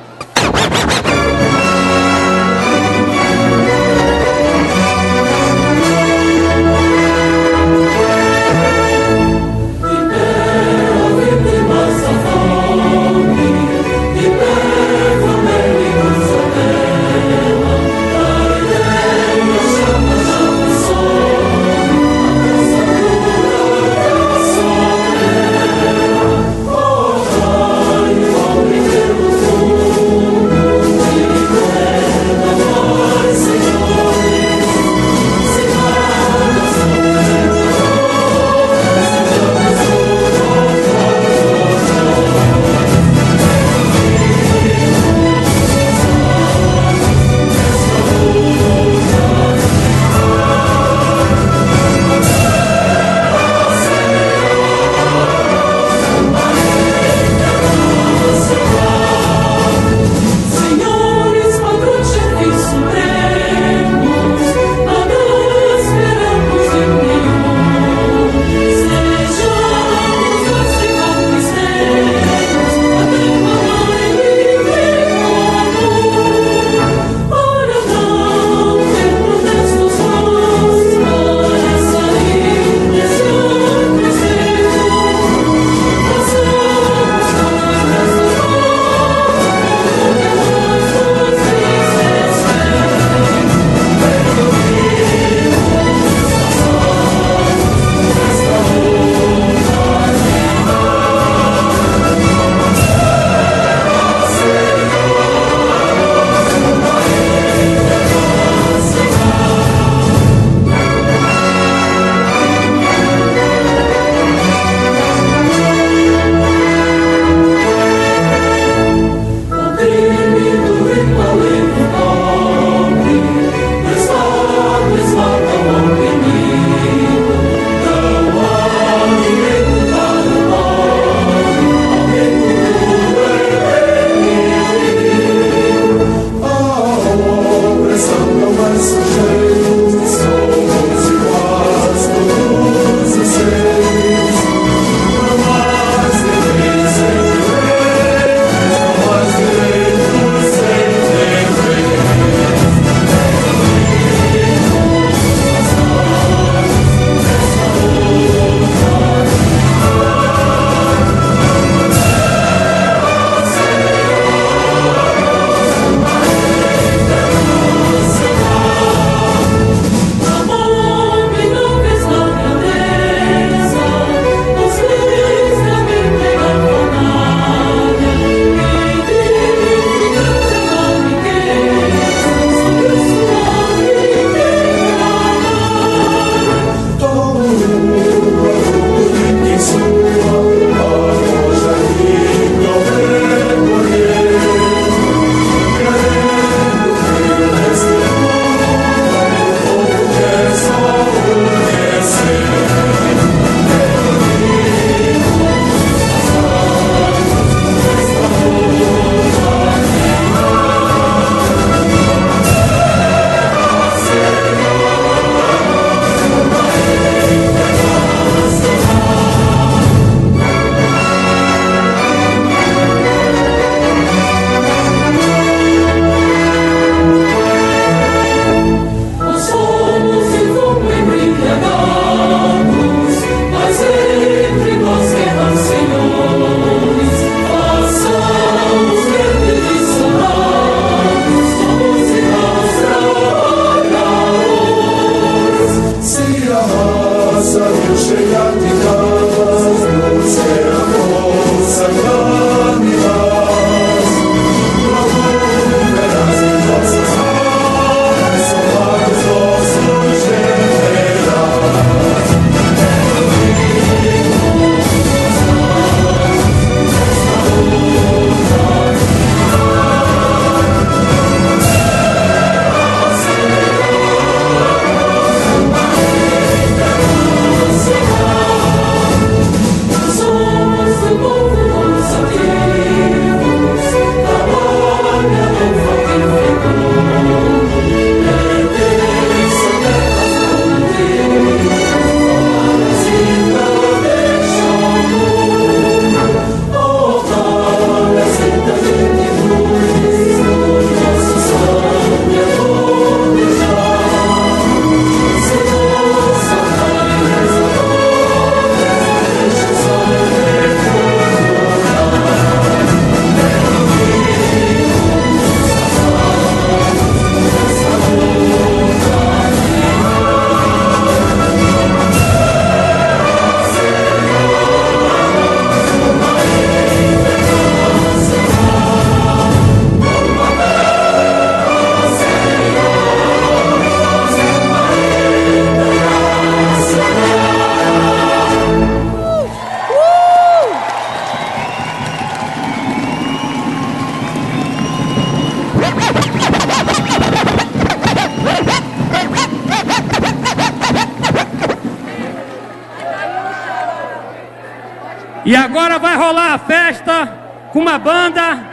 E agora vai rolar a festa com uma banda